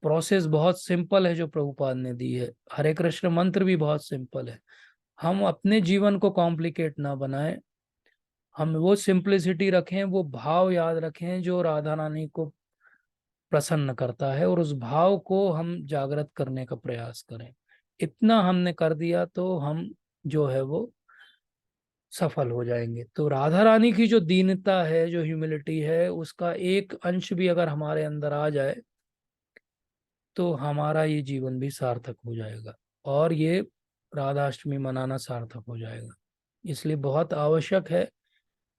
प्रोसेस बहुत सिंपल है जो प्रभुपाद ने दी है, हरे कृष्ण मंत्र भी बहुत सिंपल है। हम अपने जीवन को कॉम्प्लिकेट ना बनाएं, हम वो सिंप्लिसिटी रखें, वो भाव याद रखें जो राधा रानी को प्रसन्न करता है, और उस भाव को हम जागृत करने का प्रयास करें। इतना हमने कर दिया तो हम जो है वो सफल हो जाएंगे। तो राधा रानी की जो दीनता है, जो ह्यूमिलिटी है, उसका एक अंश भी अगर हमारे अंदर आ जाए तो हमारा ये जीवन भी सार्थक हो जाएगा, और ये राधाष्टमी मनाना सार्थक हो जाएगा। इसलिए बहुत आवश्यक है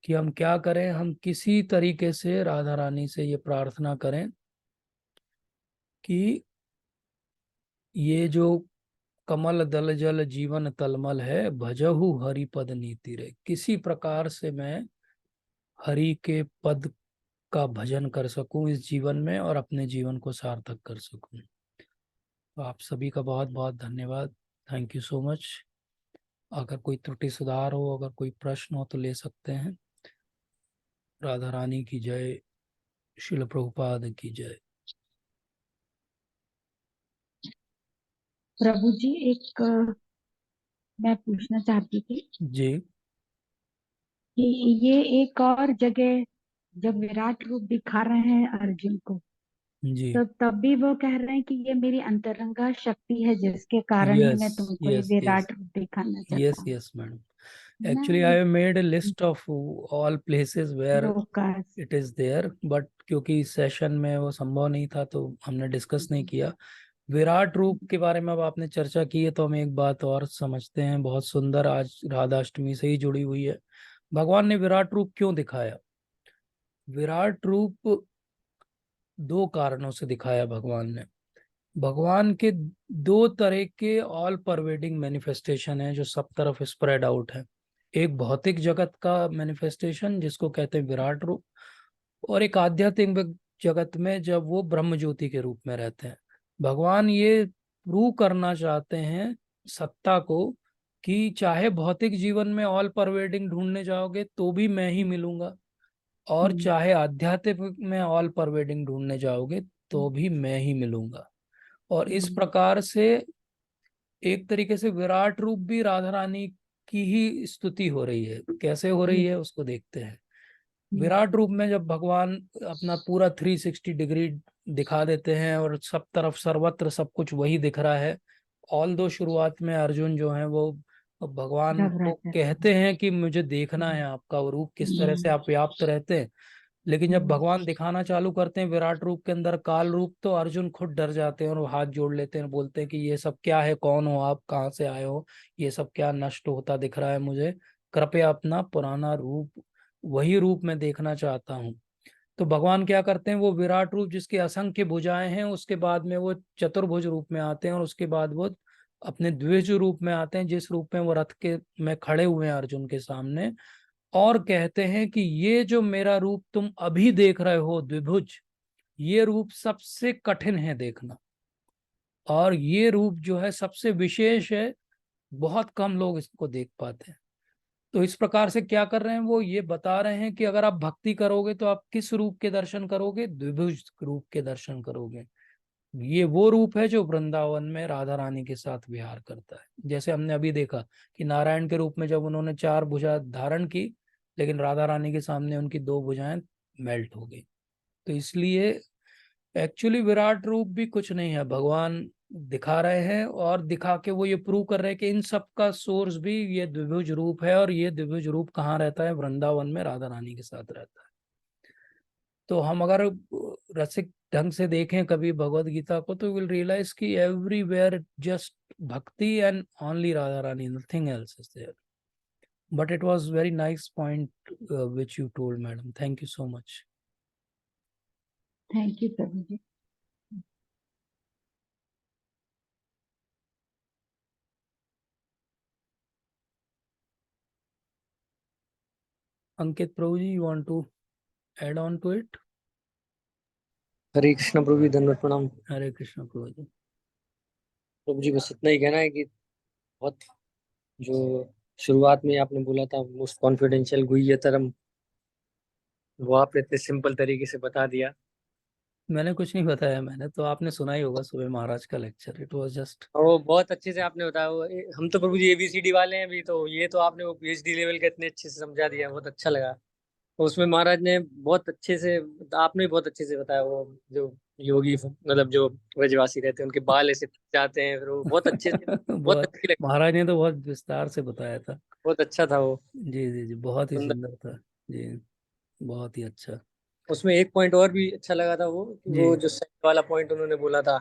कि हम क्या करें, हम किसी तरीके से राधा रानी से ये प्रार्थना करें कि ये जो कमल दल जल जीवन तलमल है, भजहु हरि पद नीति रे, किसी प्रकार से मैं हरि के पद का भजन कर सकूं इस जीवन में और अपने जीवन को सार्थक कर सकूं। तो आप सभी का बहुत बहुत धन्यवाद। Thank you so much. अगर कोई त्रुटि सुधार हो, अगर कोई प्रश्न हो तो ले सकते हैं। राधा रानी की जय, शिल प्रभुपाद की जय। प्रभु जी, एक मैं पूछना चाहती थी जी कि ये एक और जगह जब विराट रूप दिखा रहे हैं अर्जुन को, जी। तो तब भी वो कह रहे हैं कि ये मेरी अंतरंगा शक्ति है जिसके कारण ही यस मैं तुमको ये यस यस विराट रूप दिखाना यस चाहता हूँ, यस मैडम। है ना। Actually, I have made a list of all places where Lucas. it is there, but क्योंकि सेशन में वो संभव नहीं था तो हमने डिस्कस नहीं किया। विराट रूप के बारे में अब आपने चर्चा की है तो हम एक बात और समझते हैं, बहुत सुंदर, आज राधाष्टमी से ही जुड़ी हुई है। भगवान ने विराट रूप क्यों दिखाया? विराट रूप दो कारणों से दिखाया भगवान ने। भगवान के दो तरह के ऑल परवेडिंग मैनिफेस्टेशन है जो सब तरफ स्प्रेड आउट है। एक भौतिक जगत का मैनिफेस्टेशन जिसको कहते हैं विराट रूप, और एक आध्यात्मिक जगत में जब वो ब्रह्म ज्योति के रूप में रहते हैं। भगवान ये प्रूव करना चाहते हैं सत्ता को कि चाहे भौतिक जीवन में ऑल परवेडिंग ढूंढने जाओगे तो भी मैं ही मिलूंगा, और चाहे आध्यात्मिक में ऑल परवेडिंग ढूंढने जाओगे तो भी मैं ही मिलूंगा। और इस प्रकार से एक तरीके से विराट रूप भी राधा रानी की ही स्तुति हो रही है। कैसे हो रही है उसको देखते हैं। विराट रूप में जब भगवान अपना पूरा 360 डिग्री दिखा देते हैं और सब तरफ सर्वत्र सब कुछ वही दिख रहा है। ऑल दो शुरुआत में अर्जुन जो है वो भगवान को घबराते कहते हैं कि मुझे देखना है आपका वो रूप, किस तरह से आप व्याप्त रहते हैं। लेकिन जब भगवान दिखाना चालू करते हैं विराट रूप के अंदर काल रूप, तो अर्जुन खुद डर जाते हैं और वो हाथ जोड़ लेते हैं, बोलते हैं कि ये सब क्या है, कौन हो आप, कहाँ से आए हो, ये सब क्या नष्ट होता दिख रहा है मुझे, कृपया अपना पुराना रूप, वही रूप मैं देखना चाहता हूँ। तो भगवान क्या करते हैं, वो विराट रूप जिसके असंख्य भुजाएं हैं, उसके बाद में वो चतुर्भुज रूप में आते हैं, और उसके बाद वो अपने द्विज रूप में आते हैं, जिस रूप में वो रथ के में खड़े हुए हैं अर्जुन के सामने, और कहते हैं कि ये जो मेरा रूप तुम अभी देख रहे हो द्विभुज, ये रूप सबसे कठिन है देखना, और ये रूप जो है सबसे विशेष है, बहुत कम लोग इसको देख पाते हैं। तो इस प्रकार से क्या कर रहे हैं, वो ये बता रहे हैं कि अगर आप भक्ति करोगे तो आप किस रूप के दर्शन करोगे, द्विभुज रूप के दर्शन करोगे। ये वो रूप है जो वृंदावन में राधा रानी के साथ विहार करता है। जैसे हमने अभी देखा कि नारायण के रूप में जब उन्होंने 4 भुजा धारण की, लेकिन राधा रानी के सामने उनकी 2 भुजाएं मेल्ट हो गई। तो इसलिए एक्चुअली विराट रूप भी कुछ नहीं है, भगवान दिखा रहे हैं, और दिखा के वो ये प्रूव कर रहे हैं कि इन सब का सोर्स भी ये द्विभुज रूप है, और ये द्विभुज रूप कहाँ रहता है, वृंदावन में राधा रानी के साथ रहता है। तो हम अगर रसिक ढंग से देखें कभी भगवत गीता को, तो विल रियलाइज कि everywhere just bhakti and only Radha Rani, nothing else is there. But it was very nice point which you told madam, thank you so much. Thank you प्रभु जी। अंकित प्रभु जी, you want to add on to it? Hare Krishna प्रभु जी, धन्यवाद प्रणाम। हरे कृष्ण प्रभु जी। प्रभु जी, बस इतना ही कहना है कि बहुत जो शुरुआत में आपने बोला था मोस्ट कॉन्फिडेंशियल गुह्यतरम वो आपने इतने सिंपल तरीके से बता दिया। मैंने कुछ नहीं बताया, मैंने तो, आपने सुना ही होगा सुबह महाराज का लेक्चर, इट वाज जस्ट। और वो बहुत अच्छे से आपने बताया। हम तो प्रभु जी ABCD वाले हैं अभी, तो ये तो आपने वो PhD लेवल का इतने अच्छे से समझा दिया, बहुत अच्छा लगा। उसमें महाराज ने बहुत अच्छे से, आपने भी बहुत अच्छे से बताया। वो जो योगी मतलब जो ब्रजवासी रहते हैं उनके बाल ऐसे जाते हैं, फिर वो बहुत अच्छे से, बहुत बहुत, अच्छी लगी। महाराज ने तो बहुत विस्तार से बताया था। बहुत अच्छा था वो, जी जी जी, बहुत ही सुंदर। सुंदर था। जी, बहुत ही अच्छा। उसमें एक पॉइंट और भी अच्छा लगा था वो, कि जी। वो जो सेंट वाला पॉइंट उन्होंने बोला था,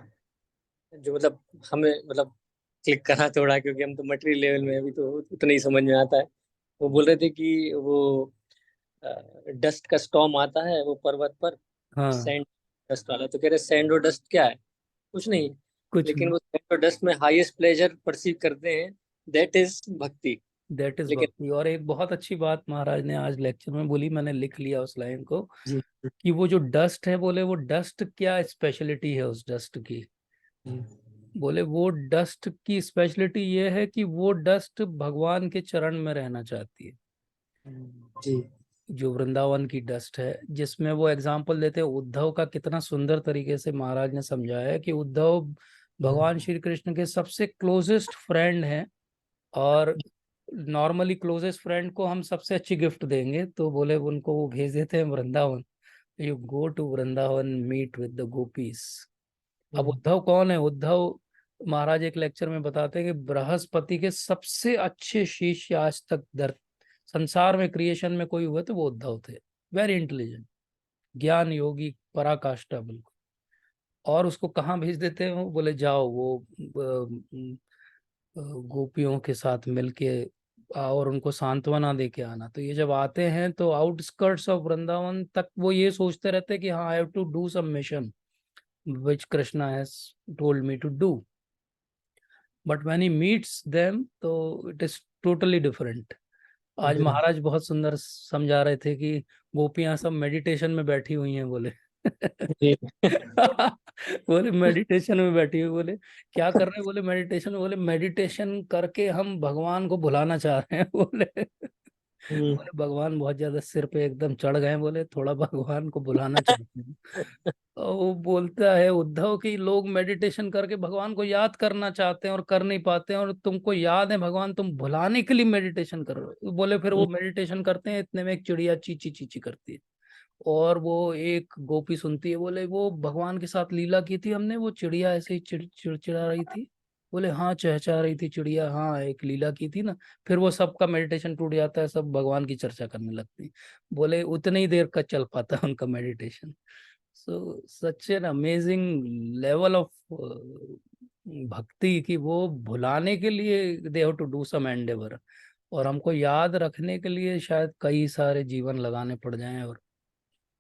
जो मतलब हमें मतलब क्लिक करा थोड़ा, क्योंकि हम तो मटेरियल लेवल में अभी तो उतना ही समझ में आता है। वो बोल रहे थे कि वो डस्ट का स्टॉर्म आता है वो पर्वत पर, हाँ, सैंड डस्ट वाला। तो कह रहे सैंड और डस्ट क्या है, कुछ नहीं, कुछ लेकिन नहीं। वो सैंड और डस्ट में हाईएस्ट प्लेजर परसीव करते हैं, दैट इज भक्ति। दैट इज लेकिन भक्ति। और एक बहुत अच्छी बात महाराज ने आज लेक्चर में बोली, मैंने लिख लिया उस लाइन को, जी कि वो जो डस्ट है, बोले वो डस्ट क्या स्पेशलिटी है उस डस्ट की। जी बोले वो डस्ट की स्पेशलिटी ये है कि वो डस्ट भगवान के चरण में रहना चाहती है। जी जो वृंदावन की डस्ट है, जिसमें वो एग्जाम्पल देते हैं उद्धव का, कितना सुंदर तरीके से महाराज ने समझाया है कि उद्धव भगवान श्री कृष्ण के सबसे क्लोजेस्ट फ्रेंड हैं। और नॉर्मली क्लोजेस्ट फ्रेंड को हम सबसे अच्छी गिफ्ट देंगे, तो बोले उनको वो भेज देते हैं Vrindavan. You go to Vrindavan, meet with the gopis. अब उद्धव कौन है? उद्धव, महाराज एक लेक्चर में बताते हैं कि बृहस्पति के सबसे अच्छे शिष्य आज तक संसार में, क्रिएशन में कोई हुए तो वो उद्धव थे। वेरी इंटेलिजेंट, ज्ञान योगी, पराकाष्ठा बिल्कुल। और उसको कहाँ भेज देते हैं? वो बोले जाओ, वो गोपियों के साथ मिलके आओ और उनको सांत्वना दे के आना। तो ये जब आते हैं तो आउटस्कर्ट्स ऑफ वृंदावन तक वो ये सोचते रहते हैं कि हाँ, I have to do some mission which Krishna has told me to do. But when he meets them, तो it is totally different. आज महाराज बहुत सुंदर समझा रहे थे कि गोपियां सब मेडिटेशन में बैठी हुई हैं, बोले। जी बोले मेडिटेशन में बैठी हुई, बोले क्या कर रहे हैं? बोले मेडिटेशन। बोले मेडिटेशन करके हम भगवान को भुलाना चाह रहे हैं, बोले। बोले भगवान बहुत ज्यादा सिर पे एकदम चढ़ गए हैं, बोले थोड़ा भगवान को भुलाना चाहते हैं। और वो बोलता है उद्धव कि लोग मेडिटेशन करके भगवान को याद करना चाहते हैं और कर नहीं पाते हैं, और तुमको याद है भगवान, तुम भुलाने के लिए मेडिटेशन कर रहे हो। बोले फिर वो मेडिटेशन करते हैं, इतने में एक चिड़िया चीची चीची करती है, और वो एक गोपी सुनती है। बोले वो भगवान के साथ लीला की थी हमने, वो चिड़िया ऐसे ही चिड़चिड़ा रही थी। बोले हाँ, चहचहा रही थी चिड़िया, हाँ एक लीला की थी ना। फिर वो सबका मेडिटेशन टूट जाता है, सब भगवान की चर्चा करने लगते हैं। बोले उतनी ही देर का चल पाता है उनका meditation. So such an amazing level of bhakti, कि वो भुलाने के लिए they have to do some endeavour, और हमको याद रखने के लिए शायद कई सारे जीवन लगाने पड़ जाएं, और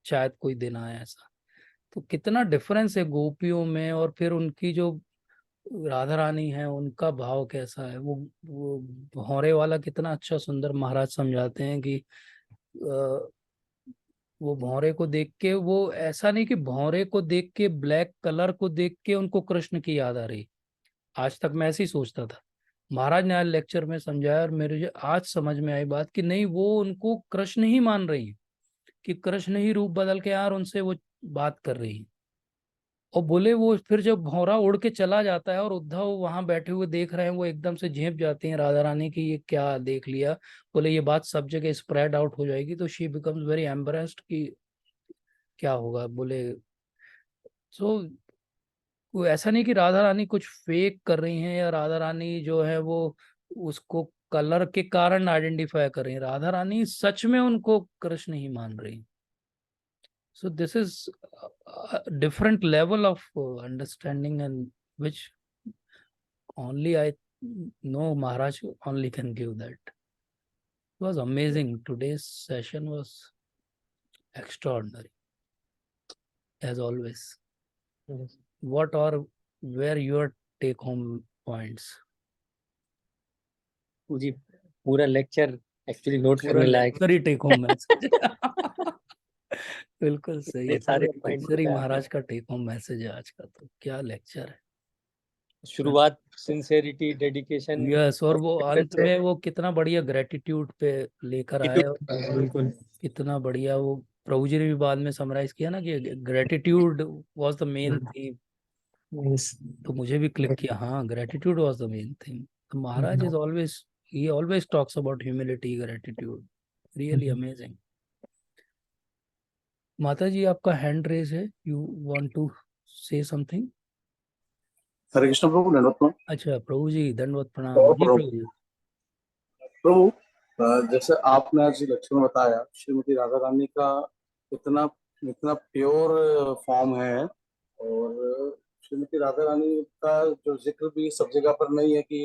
शायद कोई दिन आए ऐसा। तो कितना डिफरेंस है गोपियों में, और फिर उनकी जो राधा रानी है उनका भाव कैसा है। वो भौरे वाला कितना अच्छा सुंदर महाराज समझाते हैं कि वो भौरे को देख के, वो ऐसा नहीं कि भौरे को देख के, ब्लैक कलर को देख के उनको कृष्ण की याद आ रही। आज तक मैं ऐसे ही सोचता था, महाराज ने आज लेक्चर में समझाया और मेरे आज समझ में आई बात कि नहीं, वो उनको कृष्ण ही मान रही है, कि कृष्ण ही रूप बदल के यार उनसे वो बात कर रही है। और बोले वो फिर जब भौरा उड़ के चला जाता है और उद्धव वहां बैठे हुए देख रहे हैं, वो एकदम से झेप जाती हैं राधा रानी की, ये क्या देख लिया। बोले ये बात सब जगह स्प्रेड आउट हो जाएगी, तो शी बिकम्स वेरी एम्बरेस्ड कि क्या होगा। बोले सो वो ऐसा नहीं कि राधा रानी कुछ फेक कर रही हैं, या राधा रानी जो है वो उसको कलर के कारण आइडेंटिफाई कर रही हैं। राधा रानी सच में उनको कृष्ण ही मान रही। So this is a different level of understanding, and which only I know Maharaj only can give that. It was amazing. Today's session was extraordinary, as always. What are were your take home points? जी पूरा lecture actually note पूरा करने लायक lecture ही take home message. बिल्कुल सही, है, सारे पूरा point lecture ही महाराज का take home message है आज का। तो क्या लेक्चर है। शुरुआत सिंसेरिटी, डेडिकेशन, यस, और वो अंत में वो कितना बढ़िया ग्रेटिट्यूड पे लेकर आए, और बिल्कुल कितना बढ़िया वो प्रभु जी ने भी बाद में समराइज किया ना कि gratitude was the main theme, तो मुझे भी क्लिक किया, हाँ gratitude was the main theme. तो महाराज is always, he always talks about humility, gratitude, really amazing. माता जी आपका हैंड रेज है, you want to say something? Hare Krishna प्रभु, दंडवत प्रणाम। अच्छा प्रभु जी दंडवत प्रणाम। और जी प्रभु जी। प्रभु, जैसे आपने आज लक्षण बताया श्रीमती राधा रानी का, इतना इतना प्योर फॉर्म है, और श्रीमती राधा रानी का जो जिक्र भी सब जगह पर नहीं है कि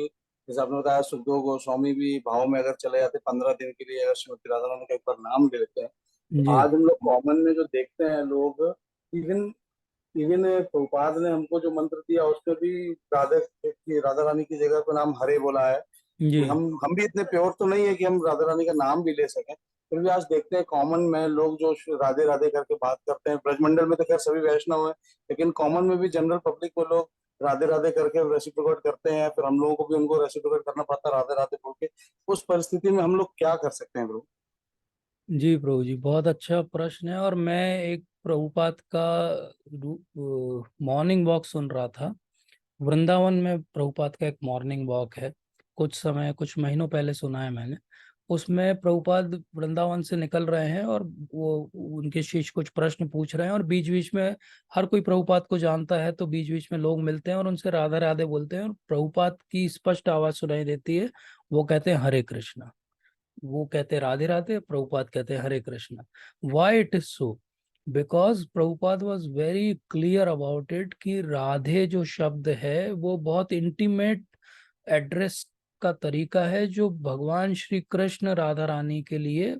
जैसे आपने बताया सुखदेव गोस्वामी भी भाव में अगर चले जाते 15 दिन के लिए, अगर श्रीमती राधा रानी का एक बार नाम ले लेते हैं। जी आज हम लोग कॉमन में जो देखते हैं लोग, इवन इवन प्रभुपाद ने हमको जो मंत्र दिया उसमें भी राधा रानी की जगह पर नाम हरे बोला है। जी हम भी इतने प्योर तो नहीं है कि हम राधा रानी का नाम भी ले सकें, फिर भी आज देखते हैं कॉमन में लोग जो राधे राधे करके बात करते हैं। ब्रजमंडल में तो खैर सभी वैष्णव है, लेकिन कॉमन में भी जनरल पब्लिक में लोग राधे राधे करके रेसिप्रोकेट करते हैं, फिर हम लोगों को भी उनको रेसिप्रोकेट करना पड़ता है राधे राधे बोल के। उस परिस्थिति में हम लोग क्या कर सकते हैं प्रभु? जी प्रभु जी, बहुत अच्छा प्रश्न है। और मैं एक प्रभुपाद का मॉर्निंग वॉक सुन रहा था वृंदावन में। प्रभुपाद का एक मॉर्निंग वॉक है, कुछ महीनों पहले सुना है मैंने। उसमें प्रभुपाद वृंदावन से निकल रहे हैं और वो उनके शिष्य कुछ प्रश्न पूछ रहे हैं, और बीच बीच में हर कोई प्रभुपाद को जानता है, तो बीच बीच में लोग मिलते हैं और उनसे राधे राधे बोलते हैं, और प्रभुपाद की स्पष्ट आवाज सुनाई देती है। वो कहते हैं हरे कृष्णा, वो कहते हैं राधे राधे, प्रभुपाद कहते हैं Hare Krishna. Why it is so? Because Prabhupada was very clear about it कि राधे जो शब्द है वो बहुत इंटीमेट एड्रेस का तरीका है जो भगवान श्री कृष्ण राधा रानी के लिए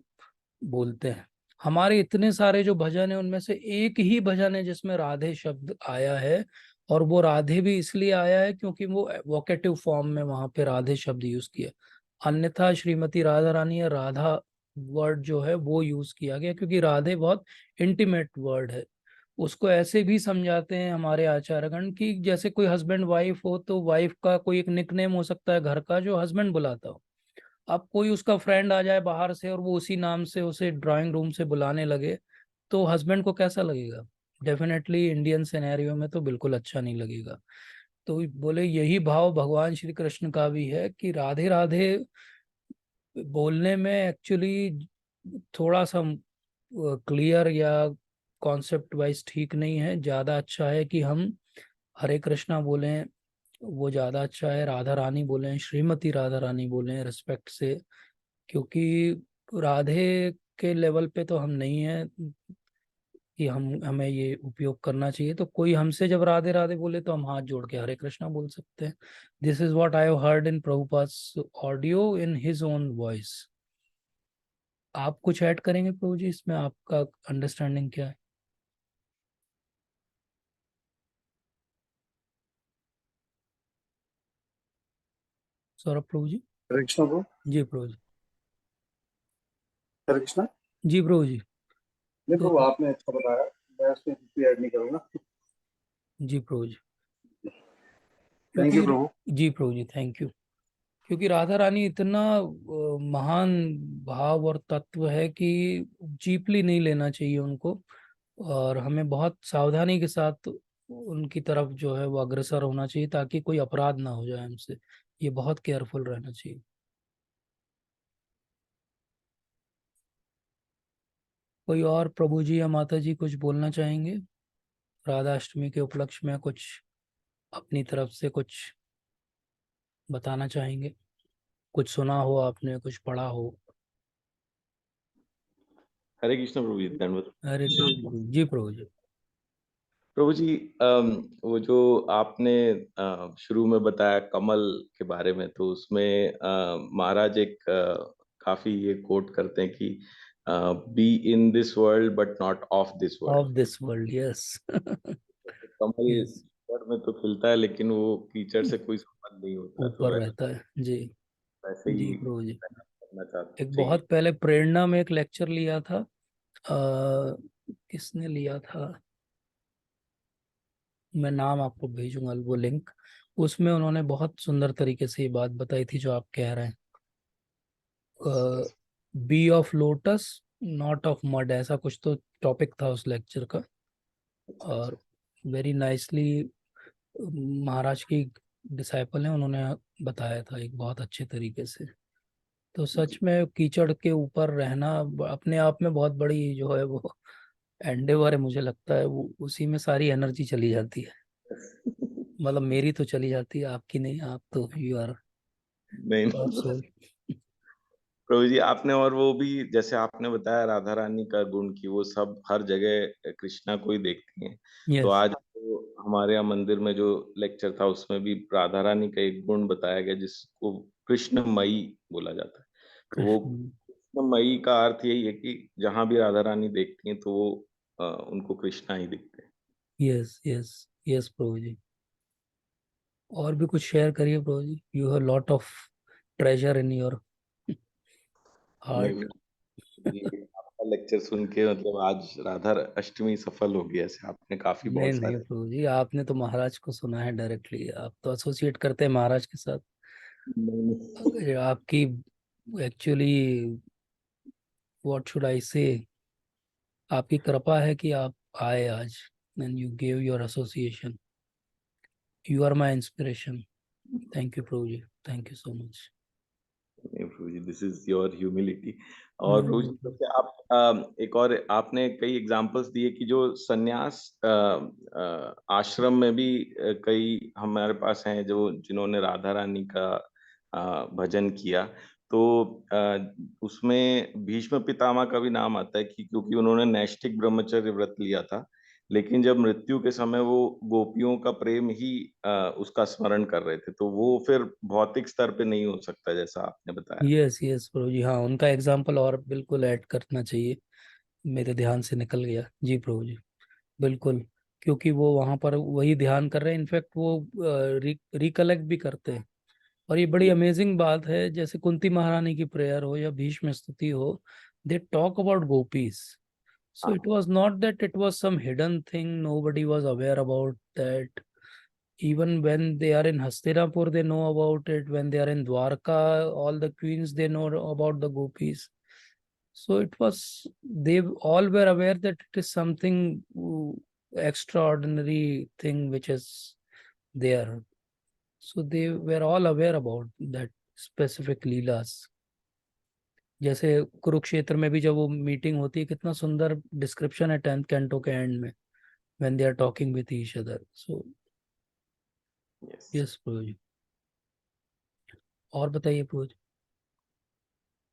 बोलते हैं। हमारे इतने सारे जो भजन है उनमें से एक ही भजन है जिसमें राधे शब्द आया है, और वो राधे भी इसलिए आया है क्योंकि वो वोकेटिव फॉर्म में वहां पे राधे शब्द यूज किया। अन्यथा श्रीमती राधा रानी या राधा वर्ड जो है वो यूज किया गया क्योंकि राधे बहुत इंटीमेट वर्ड है। उसको ऐसे भी समझाते हैं हमारे आचार्यगण कि जैसे कोई हस्बैंड वाइफ हो तो वाइफ का कोई एक निकनेम हो सकता है घर का जो हस्बैंड बुलाता हो। अब कोई उसका फ्रेंड आ जाए बाहर से और वो उसी नाम से उसे ड्राइंग रूम से बुलाने लगे, तो हस्बैंड को कैसा लगेगा? डेफिनेटली इंडियन सिनेरियो में तो बिल्कुल अच्छा नहीं लगेगा। तो बोले यही भाव भगवान श्री कृष्ण का भी है कि राधे राधे बोलने में एक्चुअली थोड़ा सा क्लियर या कॉन्सेप्ट वाइज ठीक नहीं है। ज़्यादा अच्छा है कि हम हरे कृष्णा बोलें, वो ज़्यादा अच्छा है। राधा रानी बोलें, श्रीमती राधा रानी बोलें रिस्पेक्ट से, क्योंकि राधे के लेवल पे तो हम नहीं है कि हमें ये उपयोग करना चाहिए। तो कोई हमसे जब राधे राधे बोले तो हम हाथ जोड़ के हरे कृष्णा बोल सकते हैं। This is what I have heard in Prabhupada's audio in his own voice. आप कुछ ऐड करेंगे प्रभु जी इसमें? आपका अंडरस्टैंडिंग क्या है? सौरभ प्रभु जी। हरे कृष्ण प्रभु। जी प्रभु जी। हरे कृष्ण। जी प्रभु जी। नहीं प्रभु, आपने अच्छा बताया, मैं इसमें कुछ भी ऐड नहीं करूंगा। जी प्रभु जी। थैंक यू क्योंकि प्रभु। जी प्रभु जी, थैंक यू। क्योंकि राधा रानी इतना महान भाव और तत्व है कि चीपली नहीं लेना चाहिए उनको, और हमें बहुत सावधानी के साथ उनकी तरफ जो है वो अग्रसर होना चाहिए ताकि कोई अपराध ना हो जाए हमसे। ये बहुत केयरफुल रहना चाहिए। कोई और प्रभु जी या माता जी कुछ बोलना चाहेंगे राधा अष्टमी के उपलक्ष्य में? कुछ अपनी तरफ से कुछ बताना चाहेंगे? कुछ सुना हो आपने, कुछ पढ़ा हो? हरे कृष्ण प्रभु जी, धन्यवाद। हरे कृष्ण जी प्रभु जी। प्रभु जी, वो जो आपने शुरू में बताया कमल के बारे में, तो उसमें महाराज एक काफी ये कोट करते हैं कि be in this world but not of this of world. This world, yes. कमल यस, ईश्वर में तो खिलता है लेकिन वो कीचड़ से कोई संबंध नहीं होता, तो ऊपर रहता है। जी वैसे जी ही प्रभु जी। करना चाहते एक चाहिए। बहुत पहले प्रेरणा में एक लेक्चर लिया था, किसने लिया था, मैं नाम आपको भेजूंगा वो लिंक। उसमें उन्होंने बहुत सुंदर तरीके से ये बात बताई थी जो आप कह रहे हैं। Be of lotus not of mud, ऐसा कुछ तो टॉपिक था उस लेक्चर का। और वेरी नाइसली महाराज की डिसाइपल हैं, उन्होंने बताया था एक बहुत अच्छे तरीके से। तो सच में कीचड़ के ऊपर रहना अपने आप में बहुत बड़ी जो है वो एंडेवर है, मुझे लगता है। वो उसी में सारी एनर्जी चली जाती है, मतलब मेरी तो चली जाती है, आपकी नहीं। आप तो यू आर नहीं सोल। प्रभु जी, आपने और वो भी जैसे आपने बताया राधा रानी का गुण की वो सब हर जगह कृष्णा को ही देखती हैं। तो यस, आज तो हमारे यहाँ मंदिर में जो लेक्चर था उसमें भी राधा रानी का एक गुण बताया गया जिसको कृष्णमयी बोला जाता है। तो वो कृष्ण। कृष्णमयी का अर्थ यही है कि जहां भी राधा रानी देखती हैं तो वो उनको कृष्णा ही दिखते हैं। यस यस यस प्रभु जी। और भी कुछ शेयर करिए प्रभु जी, you have lot of treasure in your नहीं, हार्ट। ये आपका लेक्चर सुन के मतलब आज राधा अष्टमी सफल हो गया। ऐसे आपने काफी नहीं बहुत नहीं सारे। प्रभु जी, आपने तो महाराज को सुना है डायरेक्टली, आप तो एसोसिएट करते हैं महाराज के साथ। नहीं, ये आपकी एक्चुअली व्हाट शुड आई से, आपकी कृपा है कि आप आए आज and you gave your association. You are my inspiration. Thank you Prabhu ji, thank you so much. नहीं Prabhu ji, this is your humility. और प्रभु जी जैसे आप एक और आपने कई एग्जांपल्स दिए कि जो सन्यास आश्रम में भी कई हमारे पास हैं जो जिन्होंने राधा रानी का भजन किया। तो उसमें भीष्म पितामह का भी नाम आता है कि क्योंकि उन्होंने नैष्ठिक ब्रह्मचर्य व्रत लिया था, लेकिन जब मृत्यु के समय वो गोपियों का प्रेम ही उसका स्मरण कर रहे थे, तो वो फिर भौतिक स्तर पे नहीं हो सकता जैसा आपने बताया। यस यस प्रभु जी, हाँ उनका एग्जाम्पल और बिल्कुल ऐड करना चाहिए, मेरे ध्यान से निकल गया जी प्रभु जी। बिल्कुल, क्योंकि वो वहां पर वही ध्यान कर रहे हैं, इनफैक्ट वो रिकलेक्ट भी करते हैं। और ये बड़ी अमेजिंग बात है, जैसे कुंती महारानी की प्रेयर हो या भीष्म स्तुति हो, they talk about gopis. So it was not that it was some hidden thing, nobody was aware about that. Even when they are in Hastinapur, they know about it. When they are in Dwarka, all the queens, they know about the gopis. So it was, they all were aware that it is something extraordinary thing which is there. So they were all aware about that specific leelas. जैसे कुरुक्षेत्र में भी जब वो meeting होती है, कितना सुंदर description है 10th कैंटो के एंड में, when they are talking with each other. So yes. yes प्रभु जी, और बताइए प्रभु जी।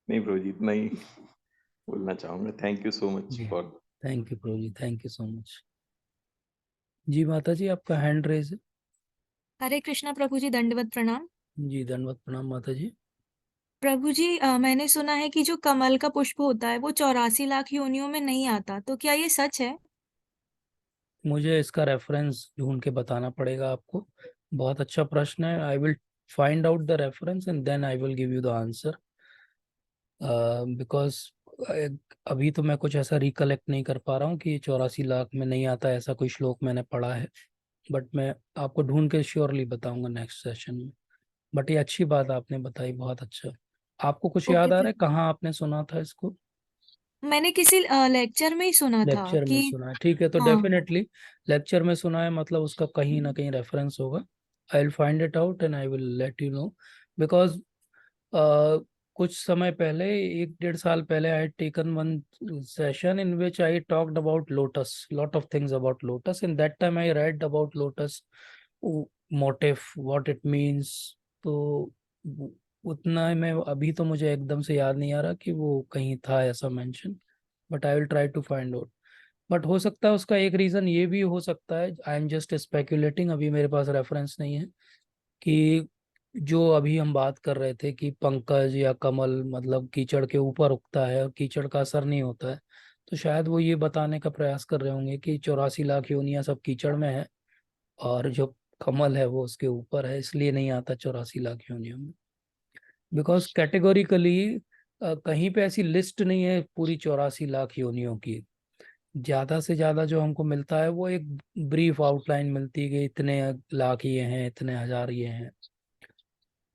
नहीं प्रभु जी, इतना ही बोलना चाहूंगा। थैंक यू सो मच जी for. Thank you Prabhu ji, thank you so much. जी माता जी, आपका हैंड रेज है। हरे कृष्णा प्रभु जी, दंडवत प्रणाम। जी दंडवत प्रणाम माता जी। प्रभु जी, मैंने सुना है कि जो कमल का पुष्प होता है वो 84 लाख योनियों में नहीं आता, तो क्या ये सच है? मुझे इसका रेफरेंस ढूंढ के बताना पड़ेगा आपको। बहुत अच्छा प्रश्न है। I will find out the reference and then I will give you the answer, because अभी तो मैं कुछ ऐसा रिकलेक्ट नहीं कर पा रहा हूँ कि 84 लाख में नहीं आता, ऐसा कोई श्लोक मैंने पढ़ा है। बट मैं आपको ढूंढ के श्योरली बताऊंगा नेक्स्ट सेशन में। बट ये अच्छी बात आपने बताई, बहुत अच्छा। आपको कुछ याद ओके आ रहा फिर। है कहाँ आपने सुना था इसको? मैंने किसी लेक्चर में ही सुना था लेक्चर में कि सुना है, ठीक है। तो हाँ। डेफिनेटली लेक्चर में सुना है, मतलब उसका कहीं ना कहीं रेफरेंस होगा। आई will find it out and I will let you no. Because कुछ समय पहले, 1-1.5 साल पहले, I had taken one session in which I talked about lotus, lot of things about lotus. In that time I read about lotus motif, what it means. तो उतना ही मैं, अभी तो मुझे एकदम से याद नहीं आ रहा कि वो कहीं था ऐसा mention, but I will try to find out. But हो सकता है उसका एक रीजन ये भी हो सकता है, आई एम जस्ट स्पेक्यूलेटिंग, अभी मेरे पास रेफरेंस नहीं है, कि जो अभी हम बात कर रहे थे कि पंकज या कमल मतलब कीचड़ के ऊपर उगता है और कीचड़ का असर नहीं होता है, तो शायद वो ये बताने का प्रयास कर रहे होंगे कि 84 लाख योनियां सब कीचड़ में है और जो कमल है वो उसके ऊपर है, इसलिए नहीं आता 84 लाख योनियों में। बिकॉज कैटेगोरिकली कहीं पे ऐसी लिस्ट नहीं है पूरी 84 लाख योनियों की। ज्यादा से ज्यादा जो हमको मिलता है वो एक ब्रीफ आउटलाइन मिलती है कि इतने लाख ये हैं, इतने हजार ये हैं।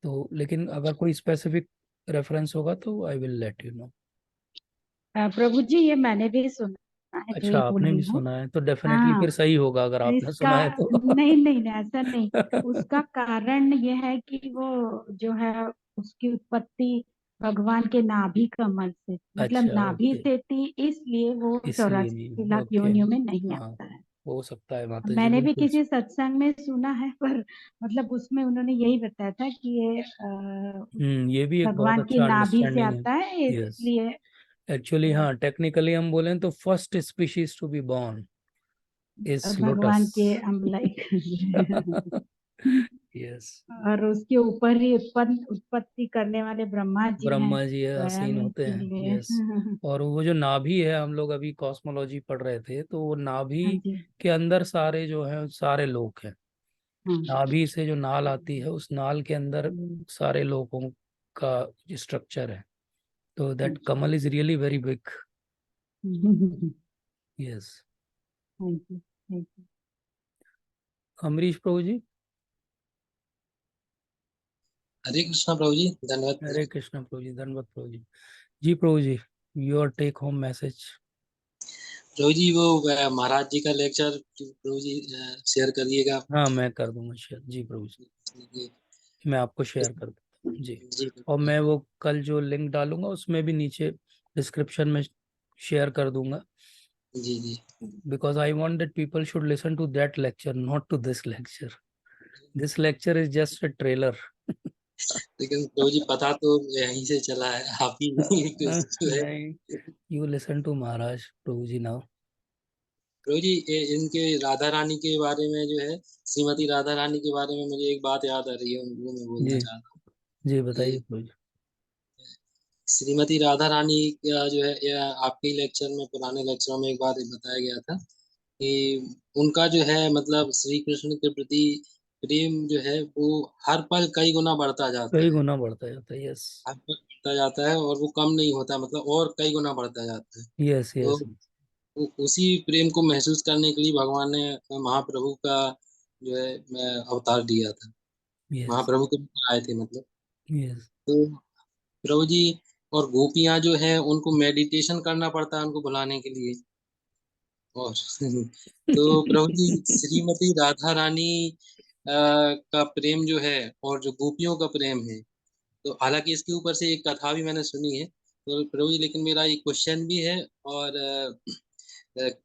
तो लेकिन अगर कोई स्पेसिफिक रेफरेंस होगा तो I will let you know. प्रभु जी ये मैंने भी सुना है, जो अच्छा, ये बोल आपने रही भी हूँ। सुना है तो डेफिनेटली हाँ, फिर सही होगा अगर आपने इसका सुना है तो। नहीं नहीं नहीं, ऐसा नहीं। उसका कारण ये है कि वो जो है उसकी उत्पत्ति भगवान के नाभि कमल से, मतलब अच्छा, नाभि ओके, से थी, इसलिए वो इसलिए 84 नहीं, लाख ओके। योनियों में नहीं हाँ, आता है। हो सकता है माता जी, मैंने भी बिल्कुल। किसी सत्संग में सुना है, पर मतलब उसमें उन्होंने यही बताया था कि ये ये भी एक बहुत भगवान की अच्छा नाभि से अंडरस्टैंडिंग है। आता है, यस, इसलिए एक्चुअली हाँ, टेक्निकली हम बोलें तो first species to be born is lotus. भगवान के लाइक यस, और उसके ऊपर ही उत्पत्ति करने वाले ब्रह्मा जी हैं ब्रह्मा जी हसीन स्वयं, होते हैं। इसीलिए यस, और वो जो नाभि है, हम लोग अभी कॉस्मोलॉजी पढ़ रहे थे, तो वो हाँ नाभि जी। के अंदर सारे जो है सारे लोक हैं। हाँ। नाभि से जो नाल आती है, उस नाल के अंदर सारे लोगों का स्ट्रक्चर है। तो that kamal is really very big. Yes, thank you, thank you. Amrish प्रभु जी। हरे कृष्णा प्रभु जी, धन्यवाद प्रभु हरे जी। कृष्ण प्रभु जी, धन्यवाद प्रभु जी। जी प्रभु जी, योर टेक होम मैसेज। प्रभु जी वो महाराज जी का लेक्चर प्रभु जी शेयर करिएगा। हाँ, मैं कर दूंगा शेयर जी प्रभु जी, जी मैं आपको शेयर कर दूंगा जी। जी और मैं वो कल जो लिंक डालूंगा उसमें भी नीचे डिस्क्रिप्शन में शेयर कर दूंगा, जी जी। because I want that people should listen to that lecture, not to this lecture. This lecture is just a trailer. लेकिन प्रभु जी पता तो यहीं से चला है, आप ही जो है। नहीं, you listen to Maharaj Prabhu ji now. प्रभु जी इनके राधा रानी के बारे में जो है, श्रीमती राधा रानी के बारे में मुझे एक बात याद आ रही है, वो मैं बोलना जी चाहता हूँ जी, कि बताइए प्रभु जी। श्रीमती राधा रानी का जो है आपके लेक्चर में, पुराने लेक्चरों में एक बार बताया गया था कि उनका जो है मतलब श्री कृष्ण के प्रति प्रेम जो है वो हर पल कई गुना बढ़ता कई जाता है। गुना बढ़ता जाता है। यस हर पल बढ़ता जाता है और वो कम नहीं होता, मतलब और कई गुना बढ़ता जाता है। यस तो यस उसी प्रेम को महसूस करने के लिए भगवान ने महाप्रभु का जो है अवतार दिया था। यस महाप्रभु के रूप में आए थे मतलब। यस। तो प्रभु जी और गोपियां जो है उनको मेडिटेशन करना पड़ता है उनको भुलाने के लिए। और तो प्रभु जी श्रीमती राधा रानी का प्रेम जो है और जो गोपियों का प्रेम है, तो हालांकि इसके ऊपर से एक कथा भी मैंने सुनी है तो प्रभु जी, लेकिन मेरा एक क्वेश्चन भी है। और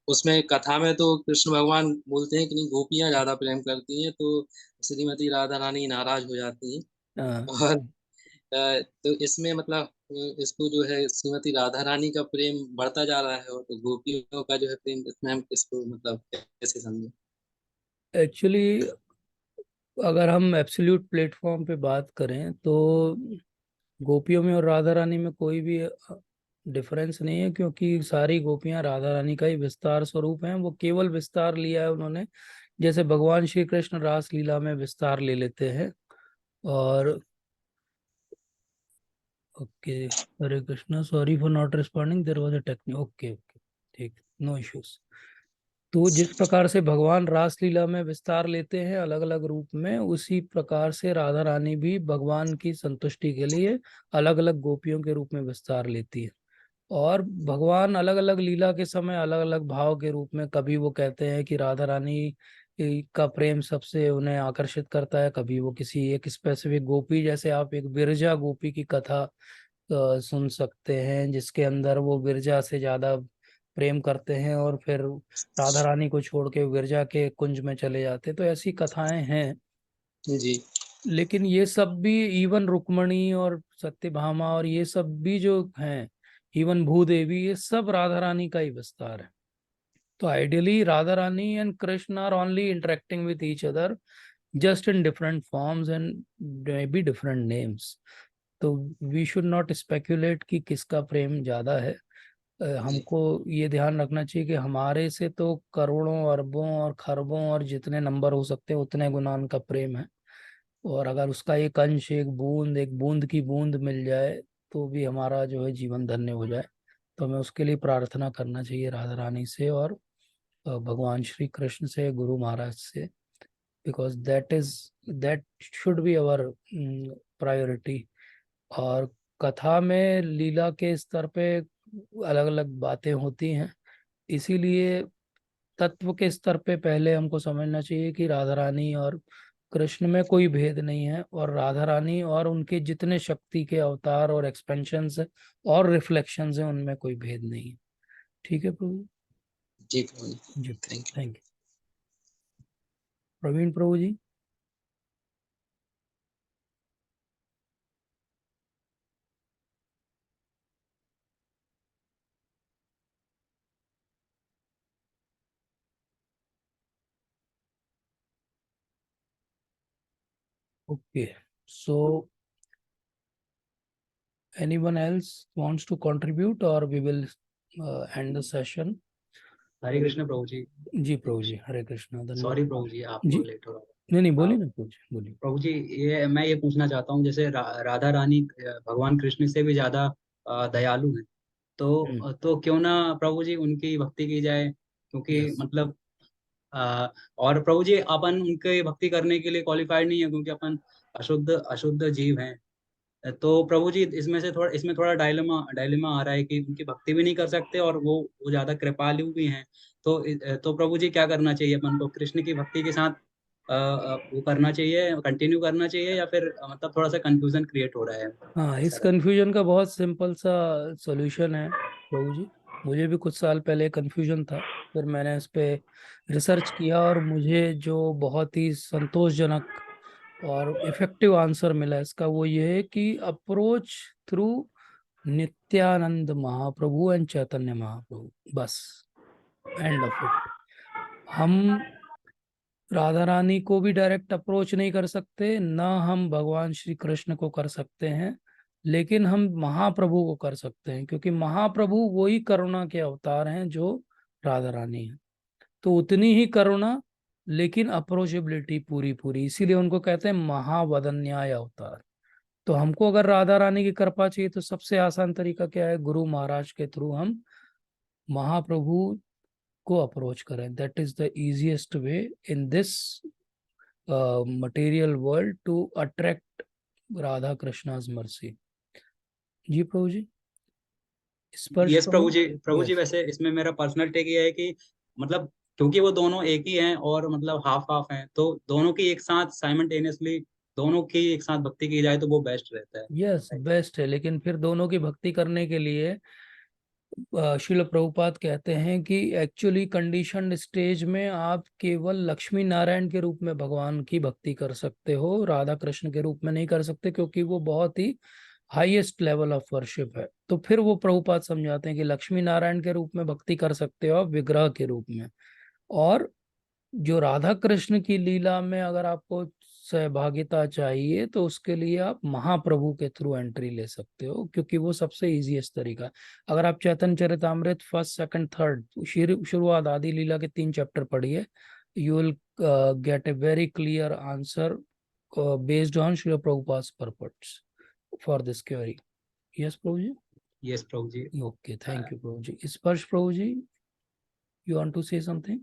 उसमें कथा में तो कृष्ण भगवान बोलते हैं कि नहीं गोपियां ज्यादा प्रेम करती हैं, तो श्रीमती राधा रानी नाराज हो जाती हैं। हाँ, और तो इसमें मतलब इसको जो है श्रीमती राधा रानी का प्रेम बढ़ता जा रहा है, और तो गोपियों का जो है प्रेम, इसमें हम किसको मतलब कैसे समझें? एक्चुअली अगर हम एब्सोल्यूट प्लेटफॉर्म पे बात करें तो गोपियों में और राधा रानी में कोई भी डिफरेंस नहीं है, क्योंकि सारी गोपियां राधा रानी का ही विस्तार स्वरूप हैं। वो केवल विस्तार लिया है उन्होंने, जैसे भगवान श्री कृष्ण रास लीला में विस्तार ले लेते हैं। और okay, Hare Krishna, sorry for not responding, there was a technique. Okay okay, ठीक, नो इश्यूज। तो जिस प्रकार से भगवान रासलीला में विस्तार लेते हैं अलग अलग रूप में, उसी प्रकार से राधा रानी भी भगवान की संतुष्टि के लिए अलग अलग गोपियों के रूप में विस्तार लेती है। और भगवान अलग अलग लीला के समय अलग अलग भाव के रूप में, कभी वो कहते हैं कि राधा रानी का प्रेम सबसे उन्हें आकर्षित करता है, कभी वो किसी एक स्पेसिफिक गोपी, जैसे आप एक विरजा गोपी की कथा सुन सकते हैं, जिसके अंदर वो विरजा से ज्यादा प्रेम करते हैं और फिर राधा रानी को छोड़ के विरजा के कुंज में चले जाते हैं। तो ऐसी कथाएं हैं। जी लेकिन ये सब भी, इवन रुक्मणी और सत्यभामा और ये सब भी जो हैं, इवन भूदेवी, ये सब राधा रानी का ही विस्तार है। तो ideally Radha Rani and Krishna are only interacting with each other, just in different forms and maybe different names. तो वी शुड नॉट स्पेक्युलेट कि किसका प्रेम ज्यादा है। जी हमको ये ध्यान रखना चाहिए कि हमारे से तो करोड़ों अरबों और खरबों और जितने नंबर हो सकते हैं उतने गुना उनका प्रेम है। और अगर उसका एक अंश, एक बूंद की बूंद मिल जाए तो भी हमारा जो है जीवन धन्य हो जाए। तो हमें उसके लिए प्रार्थना करना चाहिए राधा रानी से और भगवान श्री कृष्ण से, गुरु महाराज से, because that should be our priority. और कथा में लीला के स्तर पे अलग अलग बातें होती हैं। इसीलिए तत्व के स्तर पे पहले हमको समझना चाहिए कि राधा रानी और कृष्ण में कोई भेद नहीं है, और राधा रानी और उनके जितने शक्ति के अवतार और एक्सपेंशंस और रिफ्लेक्शंस हैं उनमें कोई भेद नहीं है। ठीक है प्रभु जी प्रभु जी, thank you. Thank you. Praveen प्रभु जी। Okay, so anyone else wants to contribute or we will end the session? हरे कृष्ण प्रभु जी। जी प्रभु जी, हरे कृष्णा, धन्यवाद। सॉरी प्रभु जी, जी आपको लेट हो रहा है। नहीं बोलिए ना प्रभु जी, बोलिए। प्रभु जी, ये मैं ये पूछना चाहता हूँ, जैसे राधा रानी भगवान कृष्ण से भी ज्यादा दयालु है, तो क्यों ना प्रभु जी उनकी भक्ति की जाए, क्योंकि Yes. मतलब और प्रभु जी अपन उनके भक्ति करने के लिए क्वालिफाइड नहीं है, क्योंकि अपन अशुद्ध अशुद्ध जीव हैं। तो प्रभु जी इसमें थोड़ा डायलेमा आ रहा है कि उनकी भक्ति भी नहीं कर सकते और वो ज्यादा कृपालु भी हैं। तो प्रभु जी क्या करना चाहिए अपन को, कृष्ण की भक्ति के साथ वो करना चाहिए, कंटिन्यू करना चाहिए, या फिर मतलब थोड़ा सा कंफ्यूजन क्रिएट हो रहा है? हाँ, इस ऐसा कंफ्यूजन का बहुत सिंपल सा सॉल्यूशन है प्रभु जी। मुझे भी कुछ साल पहले कंफ्यूजन था, फिर मैंने इस पे रिसर्च किया और मुझे जो बहुत ही संतोषजनक और इफेक्टिव आंसर मिला इसका, वो ये है कि approach through Nityananda Mahaprabhu and Chaitanya Mahaprabhu, बस एंड ऑफ इट। हम राधा रानी को भी डायरेक्ट अप्रोच नहीं कर सकते, ना हम भगवान श्री कृष्ण को कर सकते हैं, लेकिन हम महाप्रभु को कर सकते हैं, क्योंकि महाप्रभु वही करुणा के अवतार हैं जो राधा रानी है। तो उतनी ही करुणा, लेकिन अप्रोचेबिलिटी पूरी पूरी, इसीलिए उनको कहते हैं महावदन्याय अवतार। तो हमको अगर राधा रानी की कृपा चाहिए तो सबसे आसान तरीका क्या है, गुरु महाराज के थ्रू हम महाप्रभु को अप्रोच करें। That is the easiest way in this material world to attract Radha Krishna's mercy. जी प्रभु जी। स्पर्श यस प्रभु जी, Yes. वैसे इसमें मेरा पर्सनल टेक ये है कि मतलब क्योंकि वो दोनों एक ही हैं और मतलब हाफ हाफ हैं, तो दोनों की एक साथ साइमल्टेनियसली दोनों की एक साथ भक्ति की जाए तो वो बेस्ट रहता है। यस, बेस्ट है, लेकिन फिर दोनों की भक्ति करने के लिए श्रील प्रभुपाद कहते हैं कि एक्चुअली कंडीशनड स्टेज में आप केवल लक्ष्मी नारायण के रूप में भगवान की भक्ति कर सकते हो, राधा कृष्ण के रूप में नहीं कर सकते, क्योंकि वो बहुत ही हाईएस्ट लेवल ऑफ वर्शिप है। तो फिर वो प्रभुपाद समझाते हैं कि लक्ष्मी नारायण के रूप में भक्ति कर सकते हो आप विग्रह के रूप में, और जो राधा कृष्ण की लीला में अगर आपको सहभागिता चाहिए तो उसके लिए आप महाप्रभु के थ्रू एंट्री ले सकते हो, क्योंकि वो सबसे इजीएस्ट तरीका। अगर आप Chaitanya Charitamrita first second third शुरुआत आदि लीला के 3 चैप्टर पढ़िए, you will get a very clear answer based on Shri Prabhupada purpose for this query. Yes प्रभु जी। यस प्रभु जी। ओके, थैंक यू प्रभु जी। स्पर्श प्रभु जी, you want to say something?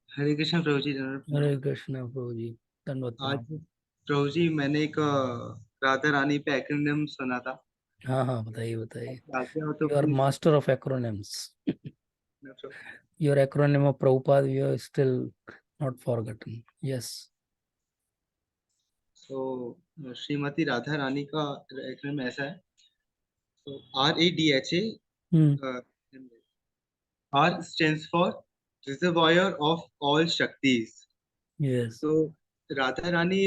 Hare Krishna प्रभु जी। हरे कृष्ण प्रभु जी, धन्यवाद आज प्रणाम। प्रभु जी मैंने एक राधा रानी पे एक्रोनिम सुना था। हाँ हाँ, बताइए बताइए। जानते हो तो you are please. Master of acronyms. Your acronym of Prabhupada we are still not forgotten. Yes. तो श्रीमती राधा रानी का एक्रोनिम ऐसा है, तो RADHA। R stands for reservoir of all Shaktis. Yes. So Radha Rani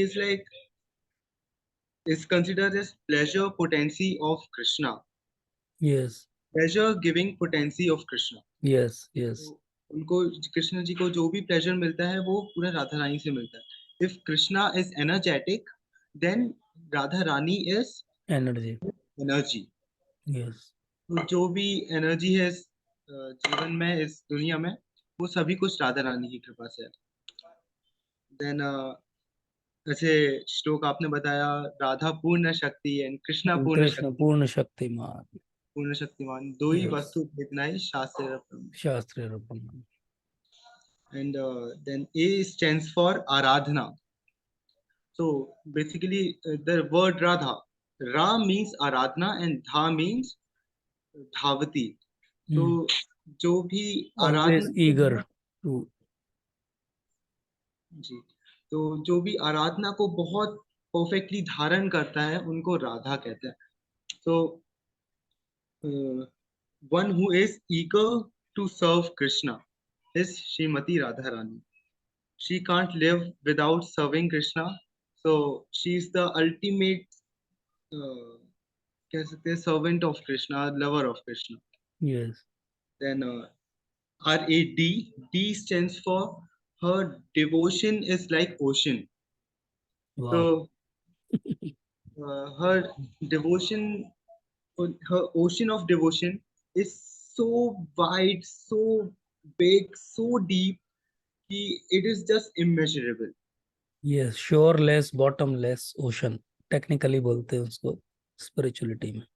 is considered as pleasure potency of Krishna. Yes. Pleasure giving potency of Krishna. Yes. Yes. तो उनको कृष्ण जी को जो भी प्लेजर मिलता है वो पूरा राधा रानी से मिलता है। If Krishna is energetic, then Radha Rani is Energy. energy. Yes. तो जो भी एनर्जी है इस जीवन में, इस दुनिया में, वो सभी कुछ राधा रानी की कृपा से है। देन जैसे श्लोक आपने बताया, राधा पूर्ण शक्ति एंड कृष्णा पूर्ण कृष्ण शक्ति, पूर्ण शक्तिमान, पूर्ण शक्तिमान, दो ही Yes. वस्तु भेदना ही शास्त्र शास्त्रीय रूप में। And then A stands for aradhana. So basically the word Radha, Ra means aradhana and Dha means dhavati. तो जो भी always आराधना eager to जी, तो जो भी आराधना को बहुत परफेक्टली धारण करता है उनको राधा कहते हैं। तो one who is eager to serve Krishna is Shrimati Radha Rani. She can't live without serving Krishna, so she is the ultimate कह सकते हैं servant of Krishna, lover of Krishna. yes. Then RAD, D stands for her devotion is like ocean. Wow. So her devotion, her ocean of devotion is so wide, so big, so deep, it is just immeasurable. Yes, shoreless, bottomless ocean. Technically बोलते हैं उसको spirituality में.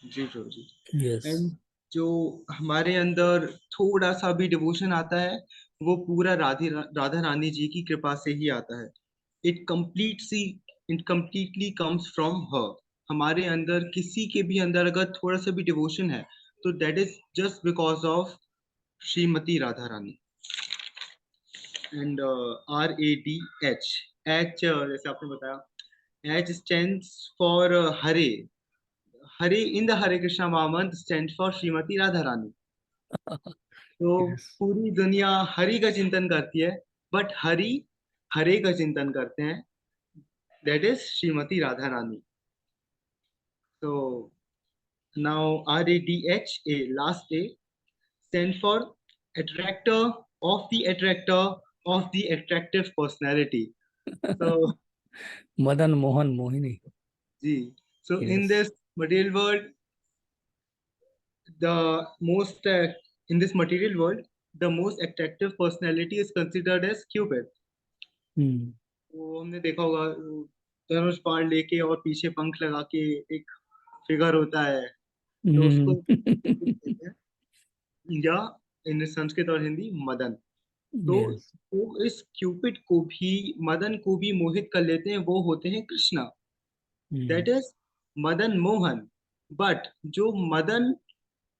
जी प्रभु जी। Yes. And जो हमारे अंदर थोड़ा सा भी डिवोशन आता है वो पूरा राधा रानी जी की कृपा से ही आता है। It completely comes from her. हमारे अंदर किसी के भी अंदर अगर थोड़ा सा भी डिवोशन है तो that is just because of Shrimati Radha Rani. And RADH, H जैसे आपने बताया, H stands for Hare. Hare in the Hare Krishna mahamantra stand for Shrimati Radha Rani. तो Yes. पूरी दुनिया हरि का चिंतन करती है, बट हरि हरे का चिंतन करते हैं, दैट इज श्रीमती राधा रानी। तो now RADHA, last A stand for attractor of the attractor of the attractive personality. So Madan Mohan Mohini. जी, so in Yes. this material world, the most in this material world, the most attractive personality is considered as Cupid. वो हमने देखा होगा, धनुष बाण लेके और पीछे पंख लगा के एक फिगर होता है, तो उसको कहते हैं, या इन संस्कृत और हिंदी मदन। तो Yes. वो इस क्यूपिड को भी, मदन को भी मोहित कर लेते हैं, वो होते हैं Krishna. That is Madan Mohan. But जो मदन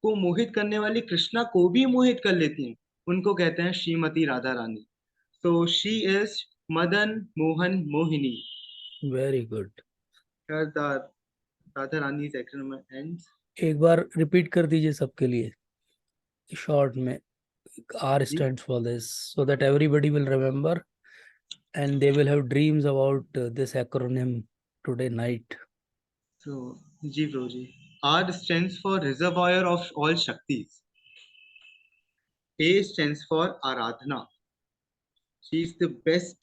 को मोहित करने वाली कृष्णा को भी मोहित कर लेती हैं, उनको कहते हैं श्रीमती राधा रानी। So she is Madan Mohan Mohini. Very good. Here the Radha Rani acronym ends. एक बार रिपीट कर दीजिए सबके लिए शॉर्ट में। R जी। stands for this, so that everybody will remember and they will have dreams about this acronym today night. So जी bro जी, R stands for reservoir of all Shaktis. A stands for Aradhana. She is the best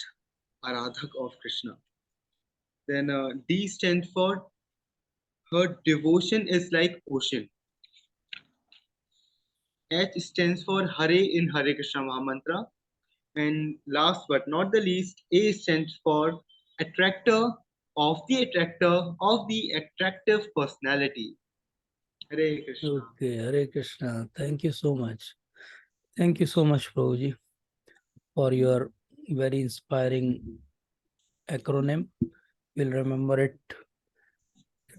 Aradhak of Krishna. Then D stands for her devotion is like ocean. H stands for Hare in Hare Krishna Mahamantra. And last but not the least, A stands for attractor of the attractive personality. Hare Krishna. Okay, Hare Krishna. Thank you so much. Thank you so much, Prabhuji, for your very inspiring acronym. We'll remember it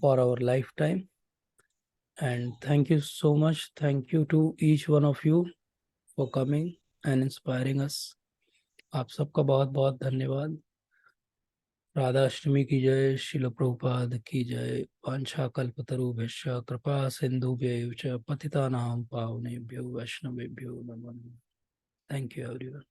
for our lifetime. And thank you so much. Thank you to each one of you for coming and inspiring us. आप सबका बहुत बहुत धन्यवाद। राधा अष्टमी की जय। शिल प्रभुपाद की जय। वांछा कल्पतरुभ्यश्च कृपा सिन्धुभ्यैव च पतितानां पावनेभ्यो वैष्णवेभ्यो नमो नमः। Thank you everyone.